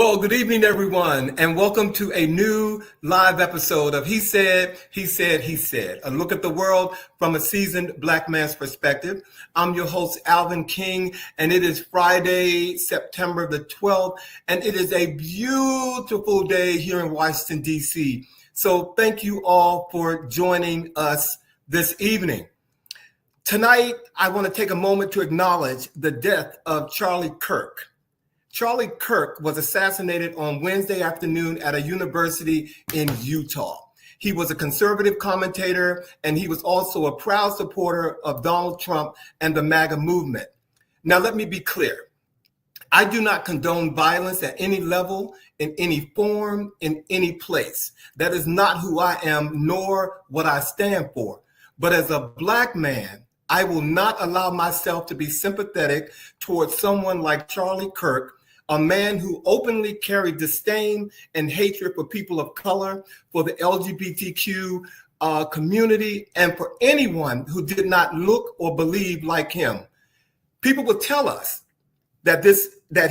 Well, good evening, everyone, and welcome to a new live episode of He Said, He Said, He Said, a look at the world from a seasoned Black man's perspective. I'm your host, Alvin King, and it is Friday, September the 12th, and it is a beautiful day here in Washington, D.C. So thank you all for joining us this evening. Tonight, I want to take a moment to acknowledge the death of Charlie Kirk. Charlie Kirk was assassinated on Wednesday afternoon at a university in Utah. He was a conservative commentator, and he was also a proud supporter of Donald Trump and the MAGA movement. Now, let me be clear. I do not condone violence at any level, in any form, in any place. That is not who I am, nor what I stand for. But as a Black man, I will not allow myself to be sympathetic towards someone like Charlie Kirk, a man who openly carried disdain and hatred for people of color, for the LGBTQ community, and for anyone who did not look or believe like him. People will tell us that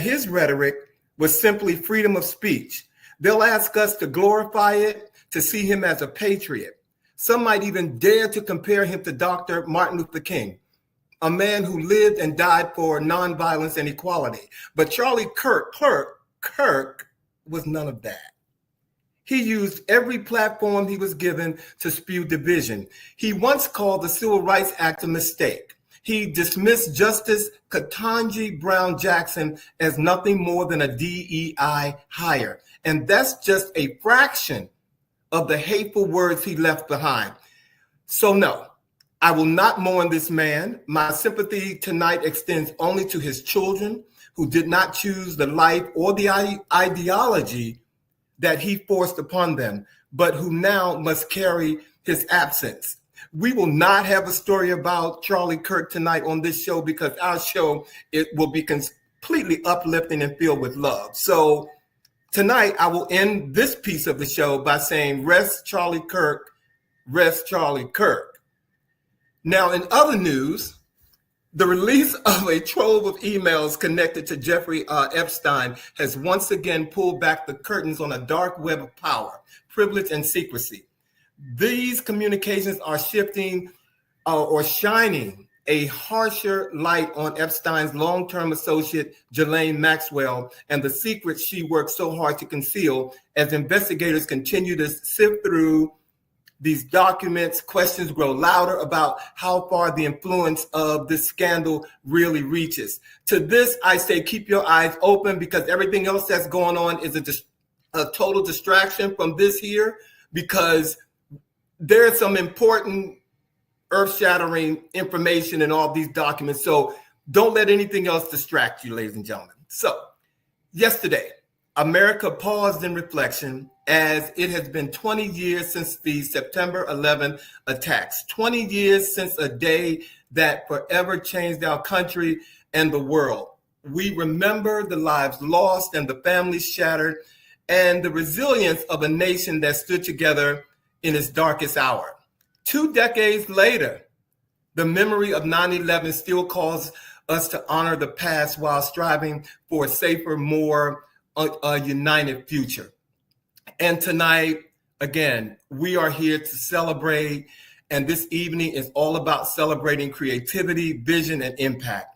his rhetoric was simply freedom of speech. They'll ask us to glorify it, to see him as a patriot. Some might even dare to compare him to Dr. Martin Luther King, a man who lived and died for nonviolence and equality. But Charlie Kirk was none of that. He used every platform he was given to spew division. He once called the Civil Rights Act a mistake. He dismissed Justice Ketanji Brown Jackson as nothing more than a DEI hire. And that's just a fraction of the hateful words he left behind. So no, I will not mourn this man. My sympathy tonight extends only to his children who did not choose the life or the ideology that he forced upon them, but who now must carry his absence. We will not have a story about Charlie Kirk tonight on this show because our show, it will be completely uplifting and filled with love. So tonight I will end this piece of the show by saying, rest Charlie Kirk, rest Charlie Kirk. Now, in other news, the release of a trove of emails connected to Jeffrey Epstein has once again pulled back the curtains on a dark web of power, privilege, and secrecy. These communications are shifting or shining a harsher light on Epstein's long-term associate, Ghislaine Maxwell, and the secrets she worked so hard to conceal. As investigators continue to sift through these documents, questions grow louder about how far the influence of this scandal really reaches. To this, I say keep your eyes open because everything else that's going on is a total distraction from this here, because there's some important earth-shattering information in all these documents. So don't let anything else distract you, ladies and gentlemen. So yesterday, America paused in reflection as it has been 20 years since the September 11th attacks, 20 years since a day that forever changed our country and the world. We remember the lives lost and the families shattered and the resilience of a nation that stood together in its darkest hour. 2 decades later, the memory of 9/11 still calls us to honor the past while striving for a safer, more united future. And tonight, again, we are here to celebrate, and this evening is all about celebrating creativity, vision, and impact.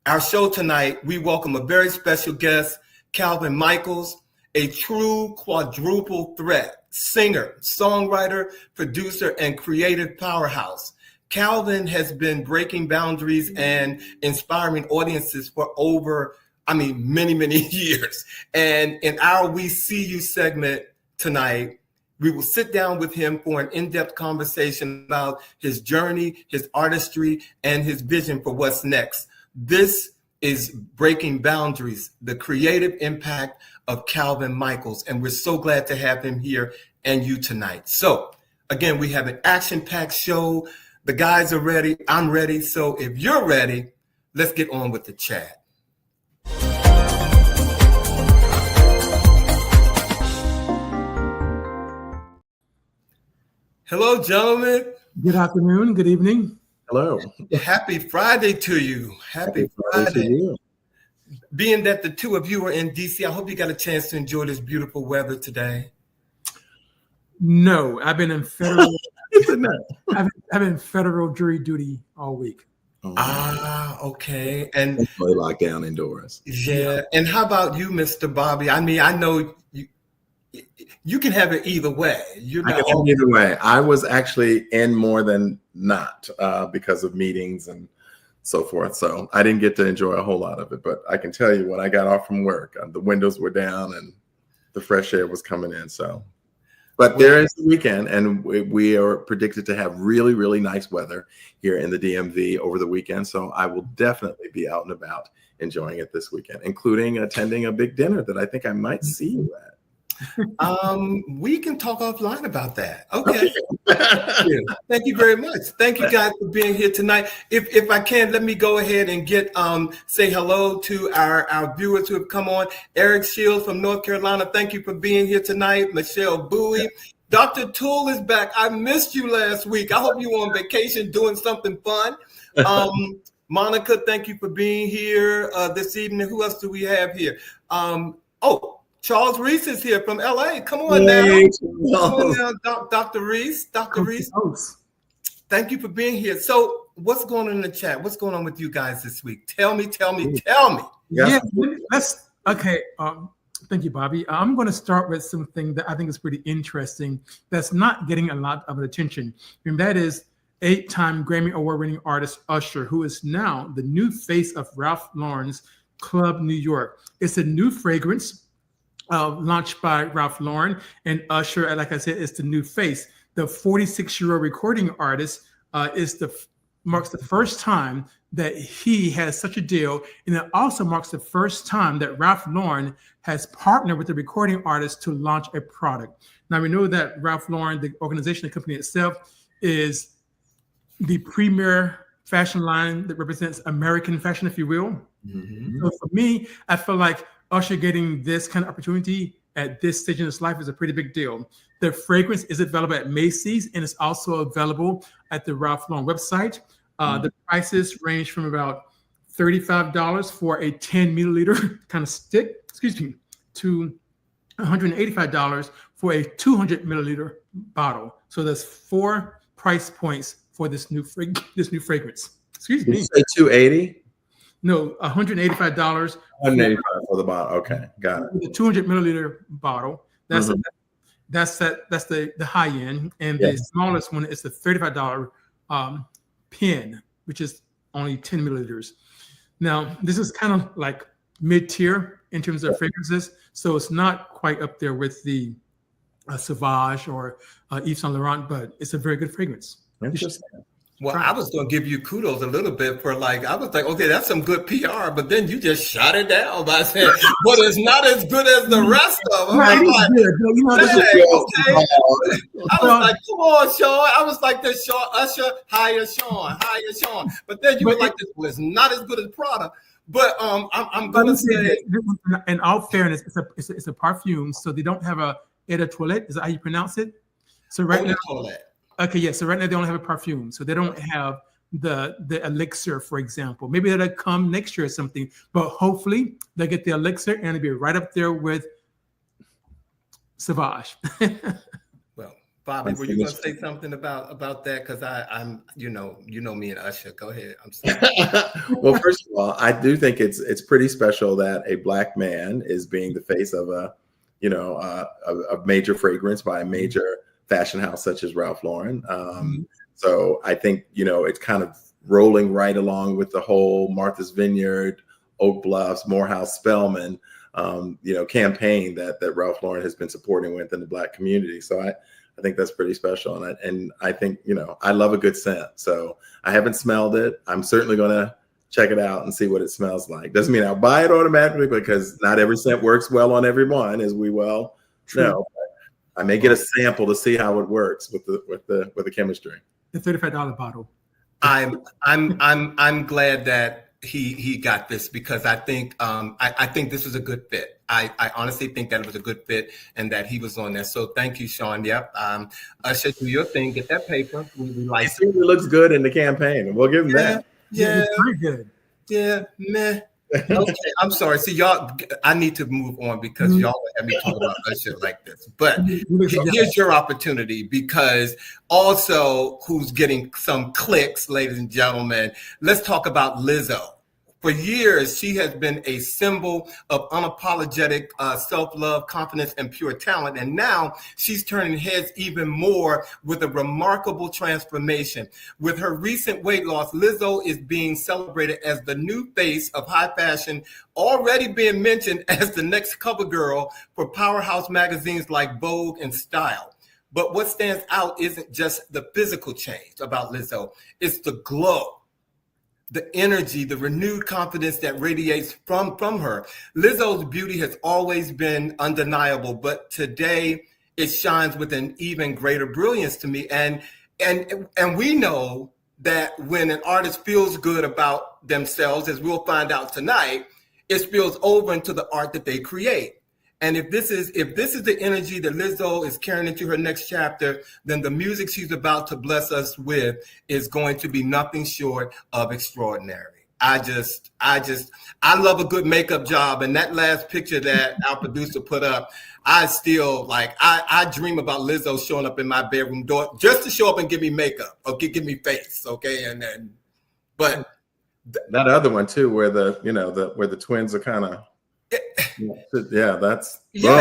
Our show tonight, we welcome a very special guest, Calvin Michaels, a true quadruple threat, singer, songwriter, producer, and creative powerhouse. Calvin has been breaking boundaries and inspiring audiences for many, many years. And in our We See You segment tonight, we will sit down with him for an in-depth conversation about his journey, his artistry, and his vision for what's next. This is Breaking Boundaries, the creative impact of Calvin Michaels. And we're so glad to have him here and you tonight. So again, we have an action-packed show. The guys are ready. I'm ready. So if you're ready, let's get on with the chat. Hello, gentlemen. Good afternoon. Good evening. Hello. Happy Friday to you. Happy Friday. To you. being that the two of you are in DC, I hope you got a chance to enjoy this beautiful weather today. No, I've been in federal. I've been in federal jury duty all week. Okay. And really locked down indoors. Yeah. And how about you, Mr. Bobby? I mean, I know you can have it either way. I can have it either way. I was actually in more than not because of meetings and so forth. So I didn't get to enjoy a whole lot of it. But I can tell you, when I got off from work, the windows were down and the fresh air was coming in. So, but there is the weekend, and we are predicted to have really, really nice weather here in the DMV over the weekend. So I will definitely be out and about enjoying it this weekend, including attending a big dinner that I think I might see you at. We can talk offline about that. Okay. Thank you very much. Thank you guys for being here tonight. If I can, let me go ahead and say hello to our viewers who have come on. Eric Shields from North Carolina. Thank you for being here tonight. Michelle Bowie. Dr. Toole is back. I missed you last week. I hope you were on vacation doing something fun. Monica, thank you for being here this evening. Who else do we have here? Charles Reese is here from LA. Come on now. Come on now, Dr. Reese. Dr. Reese. Thank you for being here. So what's going on in the chat? What's going on with you guys this week? Tell me. Yeah, let's okay. Thank you, Bobby. I'm going to start with something that I think is pretty interesting that's not getting a lot of attention. And that is 8-time Grammy Award-winning artist Usher, who is now the new face of Ralph Lauren's Club New York. It's a new fragrance launched by Ralph Lauren, and Usher, like I said, is the new face. The 46-year-old recording artist marks the first time that he has such a deal, and it also marks the first time that Ralph Lauren has partnered with the recording artist to launch a product. Now, we know that Ralph Lauren, the organization, the company itself, is the premier fashion line that represents American fashion, if you will. Mm-hmm. So for me, I feel like Usher getting this kind of opportunity at this stage in his life is a pretty big deal. The fragrance is available at Macy's, and it's also available at the Ralph Lauren website. The prices range from about $35 for a 10 milliliter kind of stick, to $185 for a 200 milliliter bottle. So there's 4 price points for this new fragrance. Excuse me. Did you say 280? No, $185. $185 for the bottle. Okay, got it. The 200 milliliter bottle. That's the high end, and the smallest one is the $35 pen, which is only 10 milliliters. Now, this is kind of like mid-tier in terms of fragrances, so it's not quite up there with the Sauvage or Yves Saint Laurent, but it's a very good fragrance. Interesting. Well, I was going to give you kudos a little bit for I was like, okay, that's some good PR, but then you just shot it down by saying, but it's not as good as the rest of them. I was like, come on, Sean. I was like, this Sean, Usher, hire Sean. But then you were like, this was not as good as Prada. But I'm going to say, in all fairness, it's a perfume, so they don't have a eau de toilette. Is that how you pronounce it? So right now. Okay, yeah. So right now they only have a perfume, so they don't have the elixir, for example. Maybe that'll come next year or something. But hopefully they'll get the elixir and it'll be right up there with Sauvage. Well, Bobby, were you going to say something about that? Because I'm you know me and Usher. Go ahead. I'm sorry. Well, first of all, I do think it's pretty special that a Black man is being the face of a major fragrance by a major fashion house such as Ralph Lauren. So I think, it's kind of rolling right along with the whole Martha's Vineyard, Oak Bluffs, Morehouse, Spelman, campaign that Ralph Lauren has been supporting within the Black community. So I think that's pretty special. And I think, I love a good scent. So I haven't smelled it. I'm certainly going to check it out and see what it smells like. Doesn't mean I'll buy it automatically because not every scent works well on everyone, as we well know. I may get a sample to see how it works with the chemistry. The $35 bottle. I'm glad that he got this because I think I think this was a good fit. I honestly think that it was a good fit and that he was on there. So thank you, Sean. Yep. Usher, do your thing. Get that paper. We like it. It looks good in the campaign, and we'll give him that. Yeah. It's pretty good. Yeah. Meh. Okay, I'm sorry. See, y'all, I need to move on because y'all have me talk about that shit like this. But here's your opportunity, because also who's getting some clicks, ladies and gentlemen, let's talk about Lizzo. For years, she has been a symbol of unapologetic self-love, confidence, and pure talent. And now she's turning heads even more with a remarkable transformation. With her recent weight loss, Lizzo is being celebrated as the new face of high fashion, already being mentioned as the next cover girl for powerhouse magazines like Vogue and Style. But what stands out isn't just the physical change about Lizzo, it's the glow, the energy, the renewed confidence that radiates from her. Lizzo's beauty has always been undeniable, but today it shines with an even greater brilliance to me. And we know that when an artist feels good about themselves, as we'll find out tonight, it spills over into the art that they create. And if this is the energy that Lizzo is carrying into her next chapter, then the music she's about to bless us with is going to be nothing short of extraordinary. I love a good makeup job. And that last picture that our producer put up, I still I dream about Lizzo showing up in my bedroom door just to show up and give me makeup or give me face. Okay. But that other one too, where where the twins are kind of, that's boom.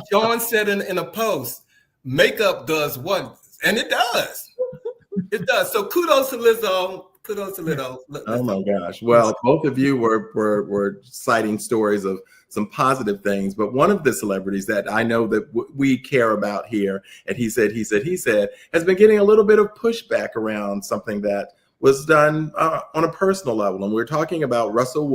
Sean said in a post, makeup does wonders, and it does. It does. So kudos to Lizzo. Oh my gosh. Well, both of you were citing stories of some positive things, but one of the celebrities that I know that we care about here, and he said, has been getting a little bit of pushback around something that was done on a personal level. And we're talking about Russell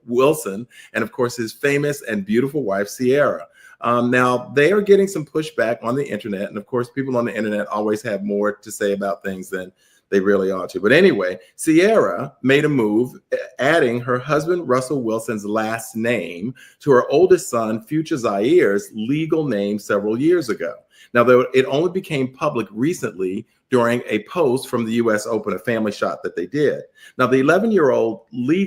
Wilson and, of course, his famous and beautiful wife, Ciara. Now, they are getting some pushback on the internet. And, of course, people on the internet always have more to say about things than they really ought to. But anyway, Ciara made a move, adding her husband, Russell Wilson's last name to her oldest son, Future Zaire's legal name several years ago. Now, though it only became public recently during a post from the U.S. Open, a family shot that they did. Now, the 11-year-old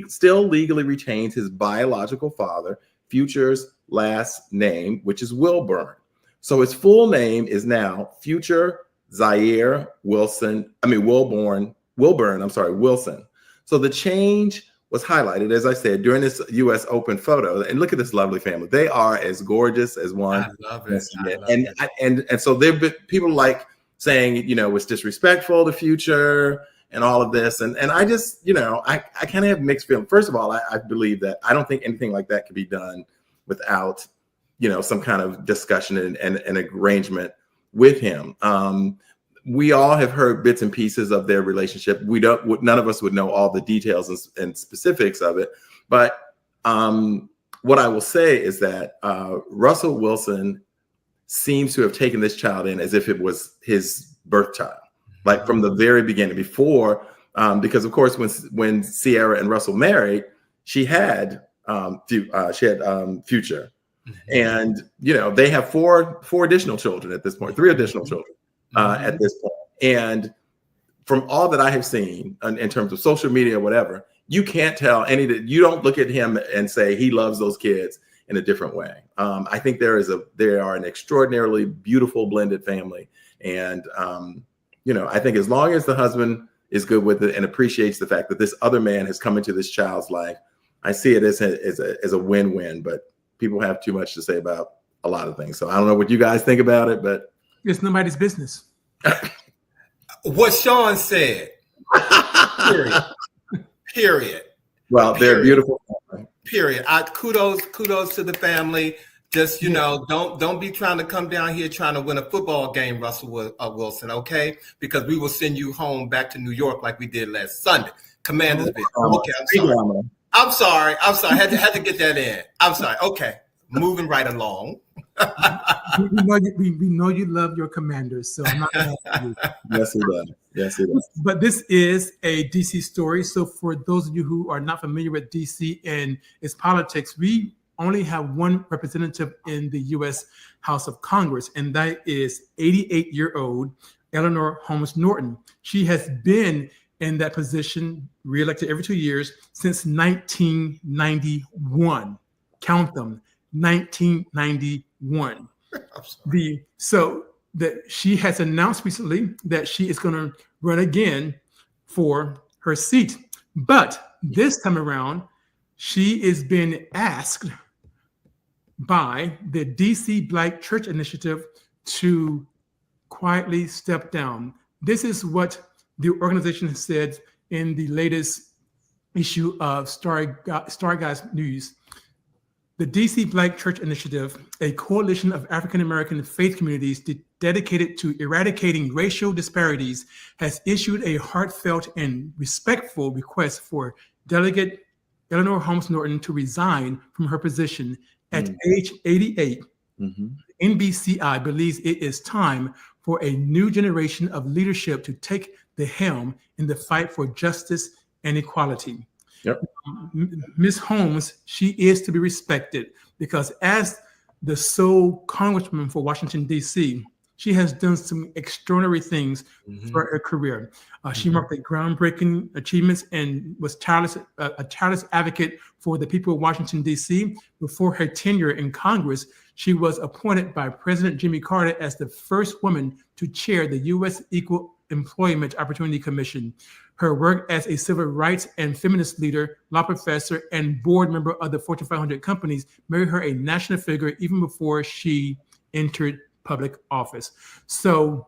still legally retains his biological father, Future's last name, which is Wilburn. So his full name is now Future Zaire Wilson. Wilburn. Wilson. So the change was highlighted, as I said, during this U.S. Open photo. And look at this lovely family; they are as gorgeous as one. I love it. And so there've been people saying, it's disrespectful to Future and all of this. And I just, I kind of have mixed feelings. First of all, I believe that I don't think anything like that could be done without, some kind of discussion and arrangement with him. We all have heard bits and pieces of their relationship. None of us would know all the details and specifics of it. But what I will say is that Russell Wilson seems to have taken this child in as if it was his birth child, like from the very beginning, before, because of course, when Ciara and Russell married, she had Future, and they have four additional children at this point, 3 additional children at this point. And from all that I have seen in terms of social media or whatever, you can't tell you don't look at him and say he loves those kids in a different way. I think they are an extraordinarily beautiful blended family. And, I think as long as the husband is good with it and appreciates the fact that this other man has come into this child's life, I see it as a win-win, but people have too much to say about a lot of things. So I don't know what you guys think about it, but it's nobody's business. What Sean said, period. Well, they're beautiful. Period. Kudos to the family. Just, don't be trying to come down here trying to win a football game, Russell Wilson, okay? Because we will send you home back to New York like we did last Sunday. Commanders. Okay, I'm sorry. Had to get that in. I'm sorry. Okay, moving right along. we know you love your Commanders, so I'm not going to ask you. Yes, he does. But this is a DC story. So for those of you who are not familiar with DC and its politics, we only have one representative in the U.S. House of Congress, and that is 88-year-old Eleanor Holmes Norton. She has been in that position, reelected every 2 years since 1991. Count them, 1991. So that she has announced recently that she is going to run again for her seat. But this time around, she is being asked by the DC Black Church Initiative to quietly step down. This is what the organization has said in the latest issue of Star Guys News. The DC Black Church Initiative, a coalition of African American faith communities dedicated to eradicating racial disparities, has issued a heartfelt and respectful request for Delegate Eleanor Holmes Norton to resign from her position at age 88. NBCI believes it is time for a new generation of leadership to take the helm in the fight for justice and equality. Yep. Ms. Holmes, she is to be respected because as the sole congresswoman for Washington, D.C., she has done some extraordinary things for her career. She marked the groundbreaking achievements and was a tireless advocate for the people of Washington, D.C. Before her tenure in Congress, she was appointed by President Jimmy Carter as the first woman to chair the U.S. Equal Employment Opportunity Commission. Her work as a civil rights and feminist leader, law professor, and board member of the Fortune 500 companies made her a national figure even before she entered public office. So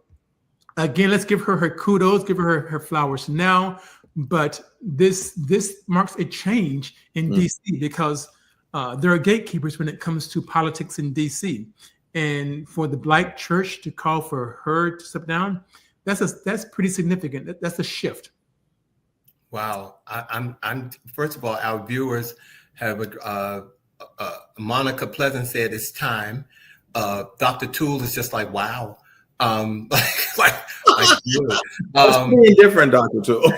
again, let's give her kudos, give her flowers now. But this marks a change in DC because there are gatekeepers when it comes to politics in DC. And for the Black church to call for her to step down, that's pretty significant. That's a shift. Wow. I'm first of all, our viewers have Monica Pleasant said it's time. Dr. Toole is just like, wow. Like really. That's different, Dr. Toole.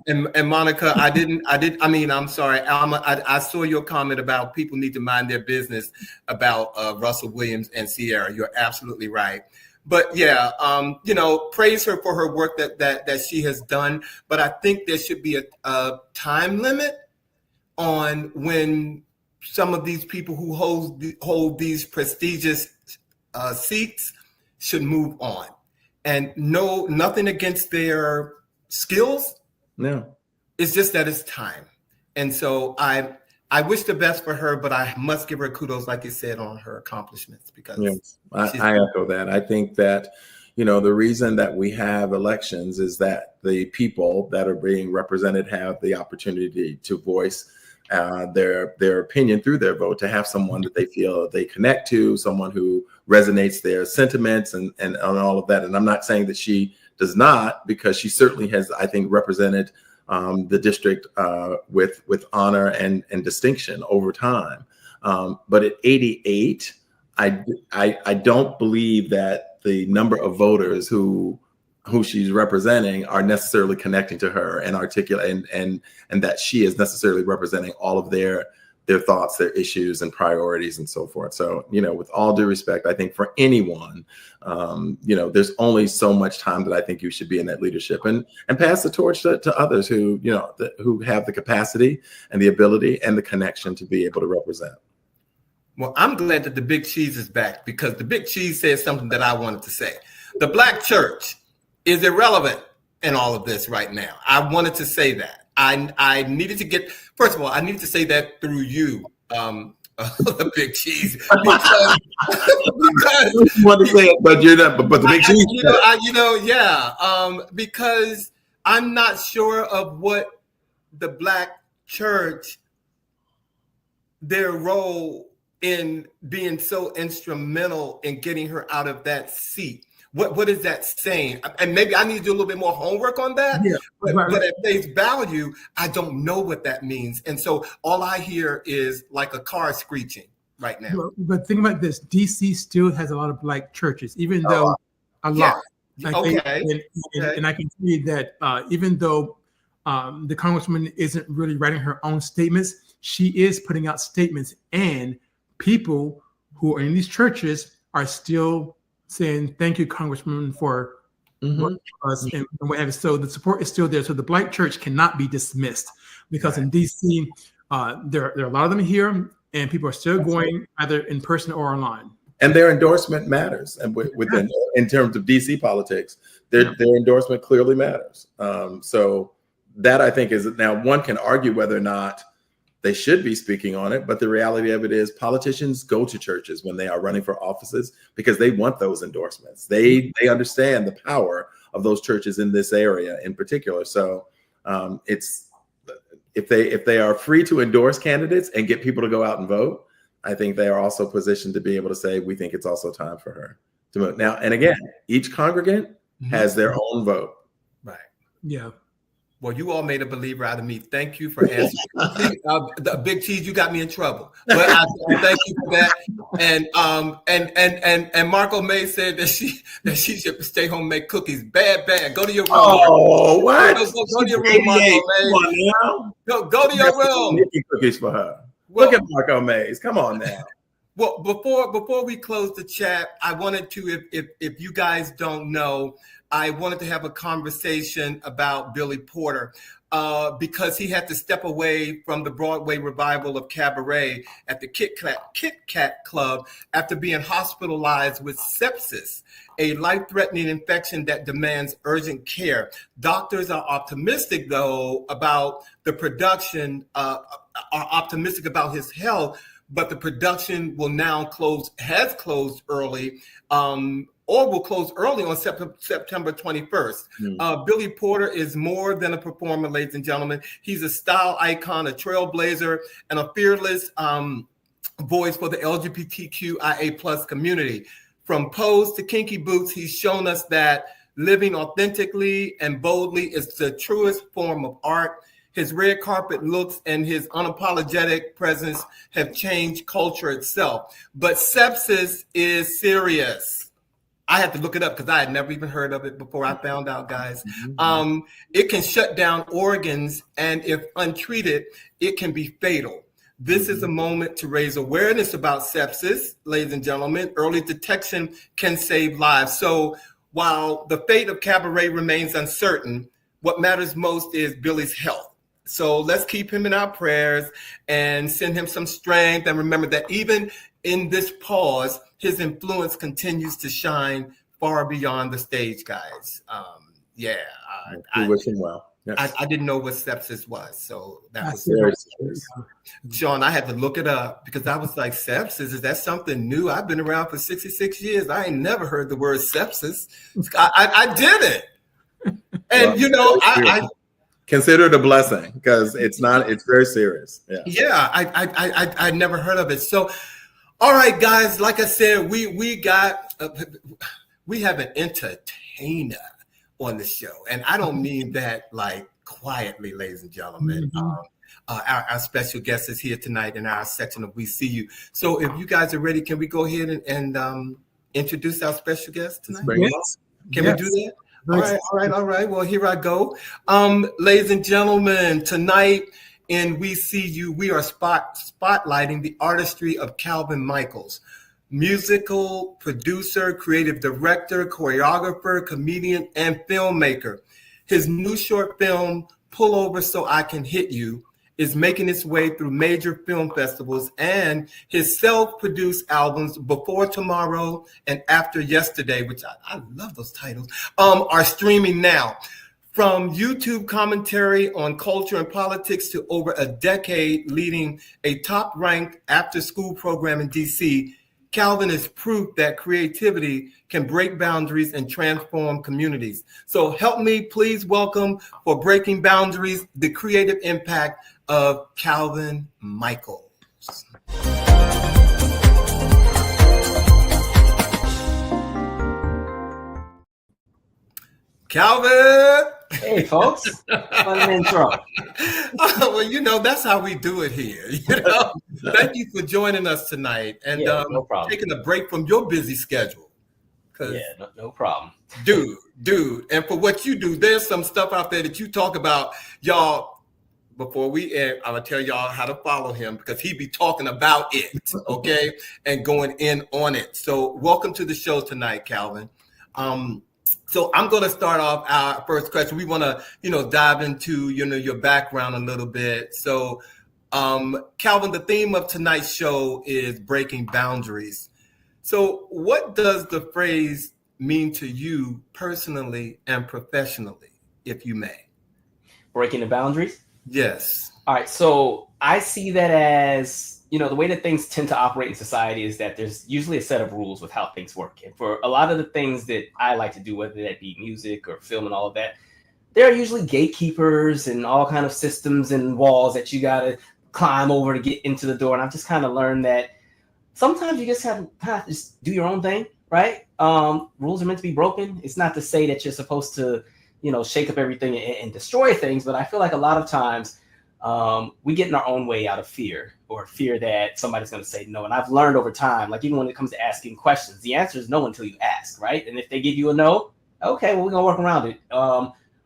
and Monica, I'm sorry, Alma, I saw your comment about people need to mind their business about Russell Williams and Sierra. You're absolutely right. But yeah, praise her for her work that she has done. But I think there should be a time limit on when some of these people who hold these prestigious seats should move on. And nothing against their skills. No, it's just that it's time. And so I wish the best for her, but I must give her kudos, like you said, on her accomplishments because I echo that. I think that, the reason that we have elections is that the people that are being represented have the opportunity to voice their opinion through their vote, to have someone that they feel they connect to, someone who resonates their sentiments and all of that. And I'm not saying that she does not, because she certainly has, I think, represented the district with honor and distinction over time. But at 88, I don't believe that the number of voters who she's representing are necessarily connecting to her and articulate and that she is necessarily representing all of their thoughts, their issues and priorities and so forth. So, with all due respect, I think for anyone, there's only so much time that I think you should be in that leadership and pass the torch to others who, who have the capacity and the ability and the connection to be able to represent. Well, I'm glad that the Big Cheese is back because the Big Cheese says something that I wanted to say. The Black church is irrelevant in all of this right now. I wanted to say that. I needed to first of all, I needed to say that through you, the Big Cheese. Because you want to say it, but you're not, but the Big Cheese. Because I'm not sure of what the Black church, their role in being so instrumental in getting her out of that seat. What is that saying? And maybe I need to do a little bit more homework on that. Yeah, but at face value, I don't know what that means. And so all I hear is like a car screeching right now. But think about this. DC still has a lot of Black churches, even though a lot. Yeah. Okay. And I can tell you that even though the Congresswoman isn't really writing her own statements, she is putting out statements, and people who are in these churches are still saying, thank you, Congresswoman, for us and what have you. So the support is still there. So the Black church cannot be dismissed because in DC, there are a lot of them here, and people are still going either in person or online. And their endorsement matters, and within in terms of DC politics, their endorsement clearly matters. So that I think is now one can argue whether or not they should be speaking on it, but the reality of it is politicians go to churches when they are running for offices because they want those endorsements. They understand the power of those churches in this area in particular. So it's if they are free to endorse candidates and get people to go out and vote, I think they are also positioned to be able to say, we think it's also time for her to move. Now, and again, each congregant has their own vote. Right. Yeah. Well, you all made a believer out of me. Thank you for answering. The Big Cheese, you got me in trouble. But I thank you for that. And Marco May said that she should stay home and make cookies. Bad. Go to your room. Oh, what? Go to your room, Marco May. Go to your room. Making cookies for her. Look at Marco Mays. Come on now. Well, before we close the chat, I wanted to, if you guys don't know, I wanted to have a conversation about Billy Porter because he had to step away from the Broadway revival of Cabaret at the Kit Kat Club after being hospitalized with sepsis, a life-threatening infection that demands urgent care. Doctors are optimistic, though, about the production, are optimistic about his health, but the production will now has closed early, or will close early on September 21st. Billy Porter is more than a performer, ladies and gentlemen. He's a style icon, a trailblazer, and a fearless voice for the LGBTQIA+ community. From Pose to Kinky Boots, he's shown us that living authentically and boldly is the truest form of art. His red carpet looks and his unapologetic presence have changed culture itself. But sepsis is serious. I had to look it up because I had never even heard of it before I found out, guys. It can shut down organs, and if untreated, it can be fatal. This is a moment to raise awareness about sepsis, ladies and gentlemen. Early detection can save lives. So while the fate of Cabaret remains uncertain, what matters most is Billy's health. So let's keep him in our prayers and send him some strength. And remember that even in this pause, his influence continues to shine far beyond the stage, guys. We wish him well. Yes. I didn't know what sepsis was, so was very serious. John, I had to look it up because I was like, sepsis, is that something new? I've been around for 66 years. I ain't never heard the word sepsis. I didn't. And, I consider it a blessing because it's very serious. I never heard of it. So, all right, guys, like I said, we have an entertainer on the show, and I don't mean that like quietly, ladies and gentlemen. Our special guest is here tonight in our section of We See You. So if you guys are ready, can we go ahead and introduce our special guest tonight? Yes. Can we do that? All right. Well, here I go. Ladies and gentlemen, tonight in We See You, we are spotlighting the artistry of Calvin Michaels, musical producer, creative director, choreographer, comedian, and filmmaker. His new short film, Pull Over So I Can Hit You, is making its way through major film festivals, and his self-produced albums, Before Tomorrow and After Yesterday, which I love those titles, are streaming now. From YouTube commentary on culture and politics to over a decade leading a top-ranked after-school program in DC, Calvin is proof that creativity can break boundaries and transform communities. So help me please welcome, for breaking boundaries, the creative impact of Calvin Michaels. Calvin! Hey, folks. Fun intro. Well, that's how we do it here. Thank you for joining us tonight and no problem. Taking a break from your busy schedule. Yeah, no problem. Dude. And for what you do, there's some stuff out there that you talk about, y'all. Before we end, I'm going to tell y'all how to follow him because he be talking about it, okay, and going in on it. So welcome to the show tonight, Calvin. So I'm going to start off our first question. We want to, dive into, your background a little bit. So, Calvin, the theme of tonight's show is breaking boundaries. So what does the phrase mean to you personally and professionally, if you may? Breaking the boundaries? Yes. All right. So I see that as, the way that things tend to operate in society is that there's usually a set of rules with how things work. And for a lot of the things that I like to do, whether that be music or film and all of that, there are usually gatekeepers and all kind of systems and walls that you got to climb over to get into the door. And I've just kind of learned that sometimes you just have to just do your own thing, right? Rules are meant to be broken. It's not to say that you're supposed to, shake up everything and destroy things. But I feel like a lot of times we get in our own way out of fear or fear that somebody's going to say no. And I've learned over time, like even when it comes to asking questions, the answer is no until you ask, right? And if they give you a no, okay, well, we're going to work around it.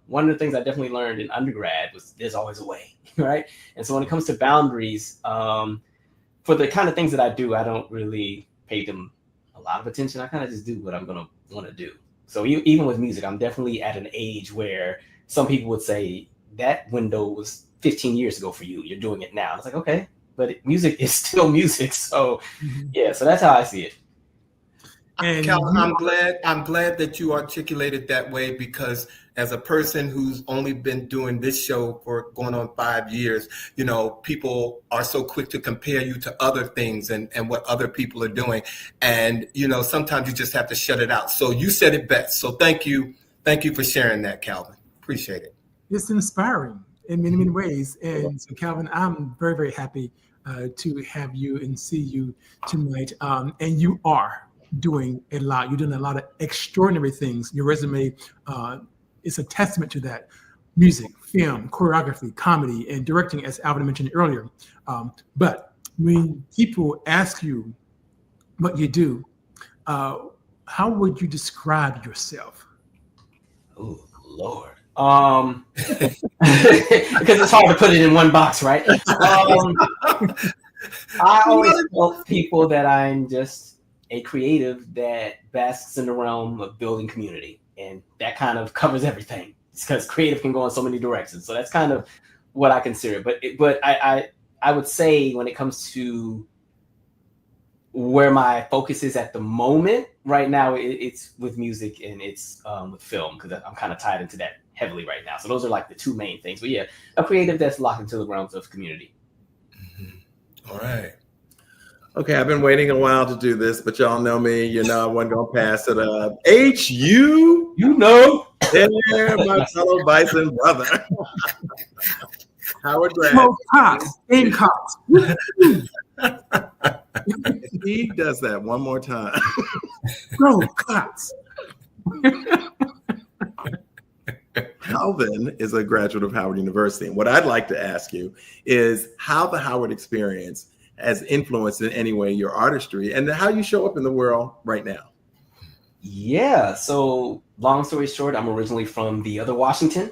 One of the things I definitely learned in undergrad was there's always a way, right? And so when it comes to boundaries, for the kind of things that I do, I don't really pay them a lot of attention. I kind of just do what I'm going to want to do. So even with music, I'm definitely at an age where some people would say that window was 15 years ago for you. You're doing it now. It's like, okay, but music is still music. So yeah, so that's how I see it. And Calvin, I'm glad that you articulated that way, because as a person who's only been doing this show for going on 5 years, people are so quick to compare you to other things and what other people are doing. And, sometimes you just have to shut it out. So you said it best. So thank you. Thank you for sharing that, Calvin. Appreciate it. It's inspiring in many, many ways. And so, Calvin, I'm very, very happy to have you and see you tonight. And you are doing a lot. You're doing a lot of extraordinary things. Your resume is a testament to that. Music, film, choreography, comedy, and directing, as Alvin mentioned earlier. But when people ask you what you do, how would you describe yourself? Oh, Lord. Because it's hard to put it in one box, right? I always tell people that I'm just a creative that basks in the realm of building community, and that kind of covers everything. It's because creative can go in so many directions. So that's kind of what I consider. But I would say when it comes to where my focus is at the moment, right now, it's with music and it's with film, because I'm kind of tied into that heavily right now. So those are like the two main things. But yeah, a creative that's locked into the realms of community. Mm-hmm. All right. Okay, I've been waiting a while to do this, but y'all know me. I wasn't going to pass it up. H.U. There, my fellow Bison brother. Howard Grant. Oh, Cox. In Cox. He does that one more time. Go, Cox. Calvin is a graduate of Howard University. And what I'd like to ask you is how the Howard experience has influenced in any way your artistry and how you show up in the world right now. Yeah. So long story short, I'm originally from the other Washington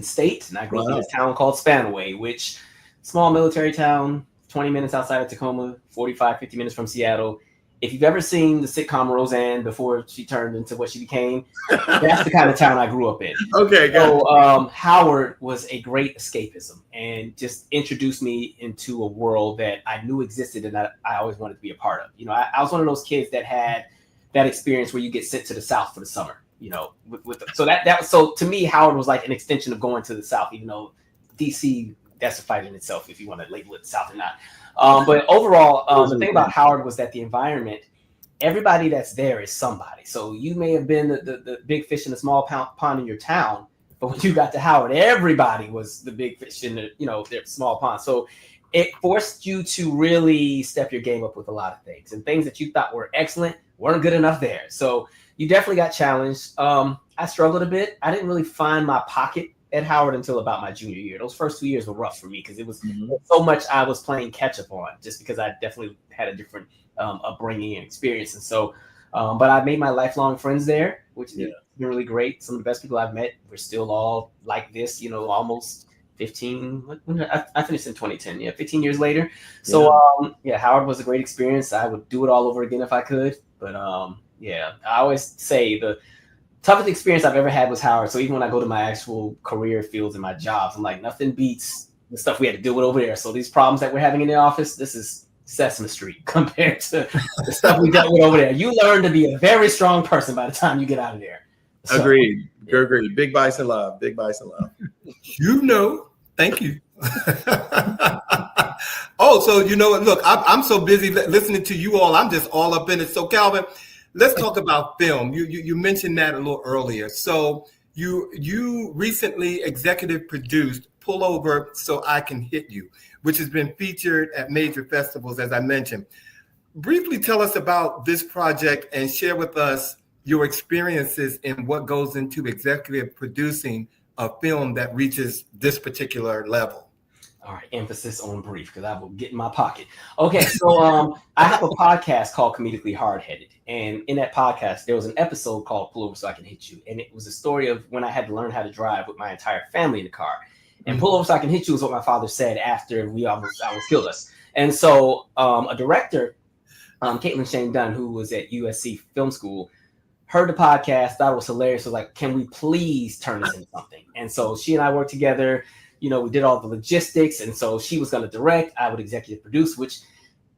State. And I grew up in this town called Spanaway, which small military town, 20 minutes outside of Tacoma, 45, 50 minutes from Seattle. If you've ever seen the sitcom Roseanne before she turned into what she became, that's the kind of town I grew up in. Okay, so Howard was a great escapism and just introduced me into a world that I knew existed and that I always wanted to be a part of. I was one of those kids that had that experience where you get sent to the South for the summer. So to me, Howard was like an extension of going to the South, even though DC, that's a fight in itself if you want to label it the South or not. But overall, the thing about Howard was that the environment, everybody that's there is somebody. So you may have been the big fish in a small pond in your town, but when you got to Howard, everybody was the big fish in their small pond. So it forced you to really step your game up with a lot of things, and things that you thought were excellent weren't good enough there. So you definitely got challenged. I struggled a bit. I didn't really find my pocket at Howard until about my junior year. Those first 2 years were rough for me because it was so much I was playing catch up on, just because I definitely had a different upbringing and experience. And so, but I made my lifelong friends there, which has been really great. Some of the best people I've met were still all like this, almost 15. I finished in 2010. 15 years later. So Howard was a great experience. I would do it all over again if I could. But I always say toughest experience I've ever had was Howard. So even when I go to my actual career fields and my jobs, I'm like, nothing beats the stuff we had to deal with over there. So these problems that we're having in the office, this is Sesame Street compared to the stuff we dealt with over there. You learn to be a very strong person by the time you get out of there. So, Agreed. Big Bison love. Big Bison love. You know, thank you. Oh, so you know what? Look, I'm so busy listening to you all. I'm just all up in it. So Calvin, let's talk about film. You mentioned that a little earlier. So you recently executive produced Pull Over So I Can Hit You, which has been featured at major festivals, as I mentioned. Briefly tell us about this project and share with us your experiences in what goes into executive producing a film that reaches this particular level. All right, emphasis on brief because I will get in my pocket. Okay, so I have a podcast called Comedically Hardheaded, and in that podcast there was an episode called Pull Over So I Can Hit You, and it was a story of when I had to learn how to drive with my entire family in the car. And Pull Over So I Can Hit You is what my father said after I almost killed us. And so a director, Caitlin Shane Dunn, who was at USC Film School, heard the podcast, thought it was hilarious. Was like, can we please turn this into something? And so she and I worked together. You know, we did all the logistics. And so she was going to direct. I would executive produce, which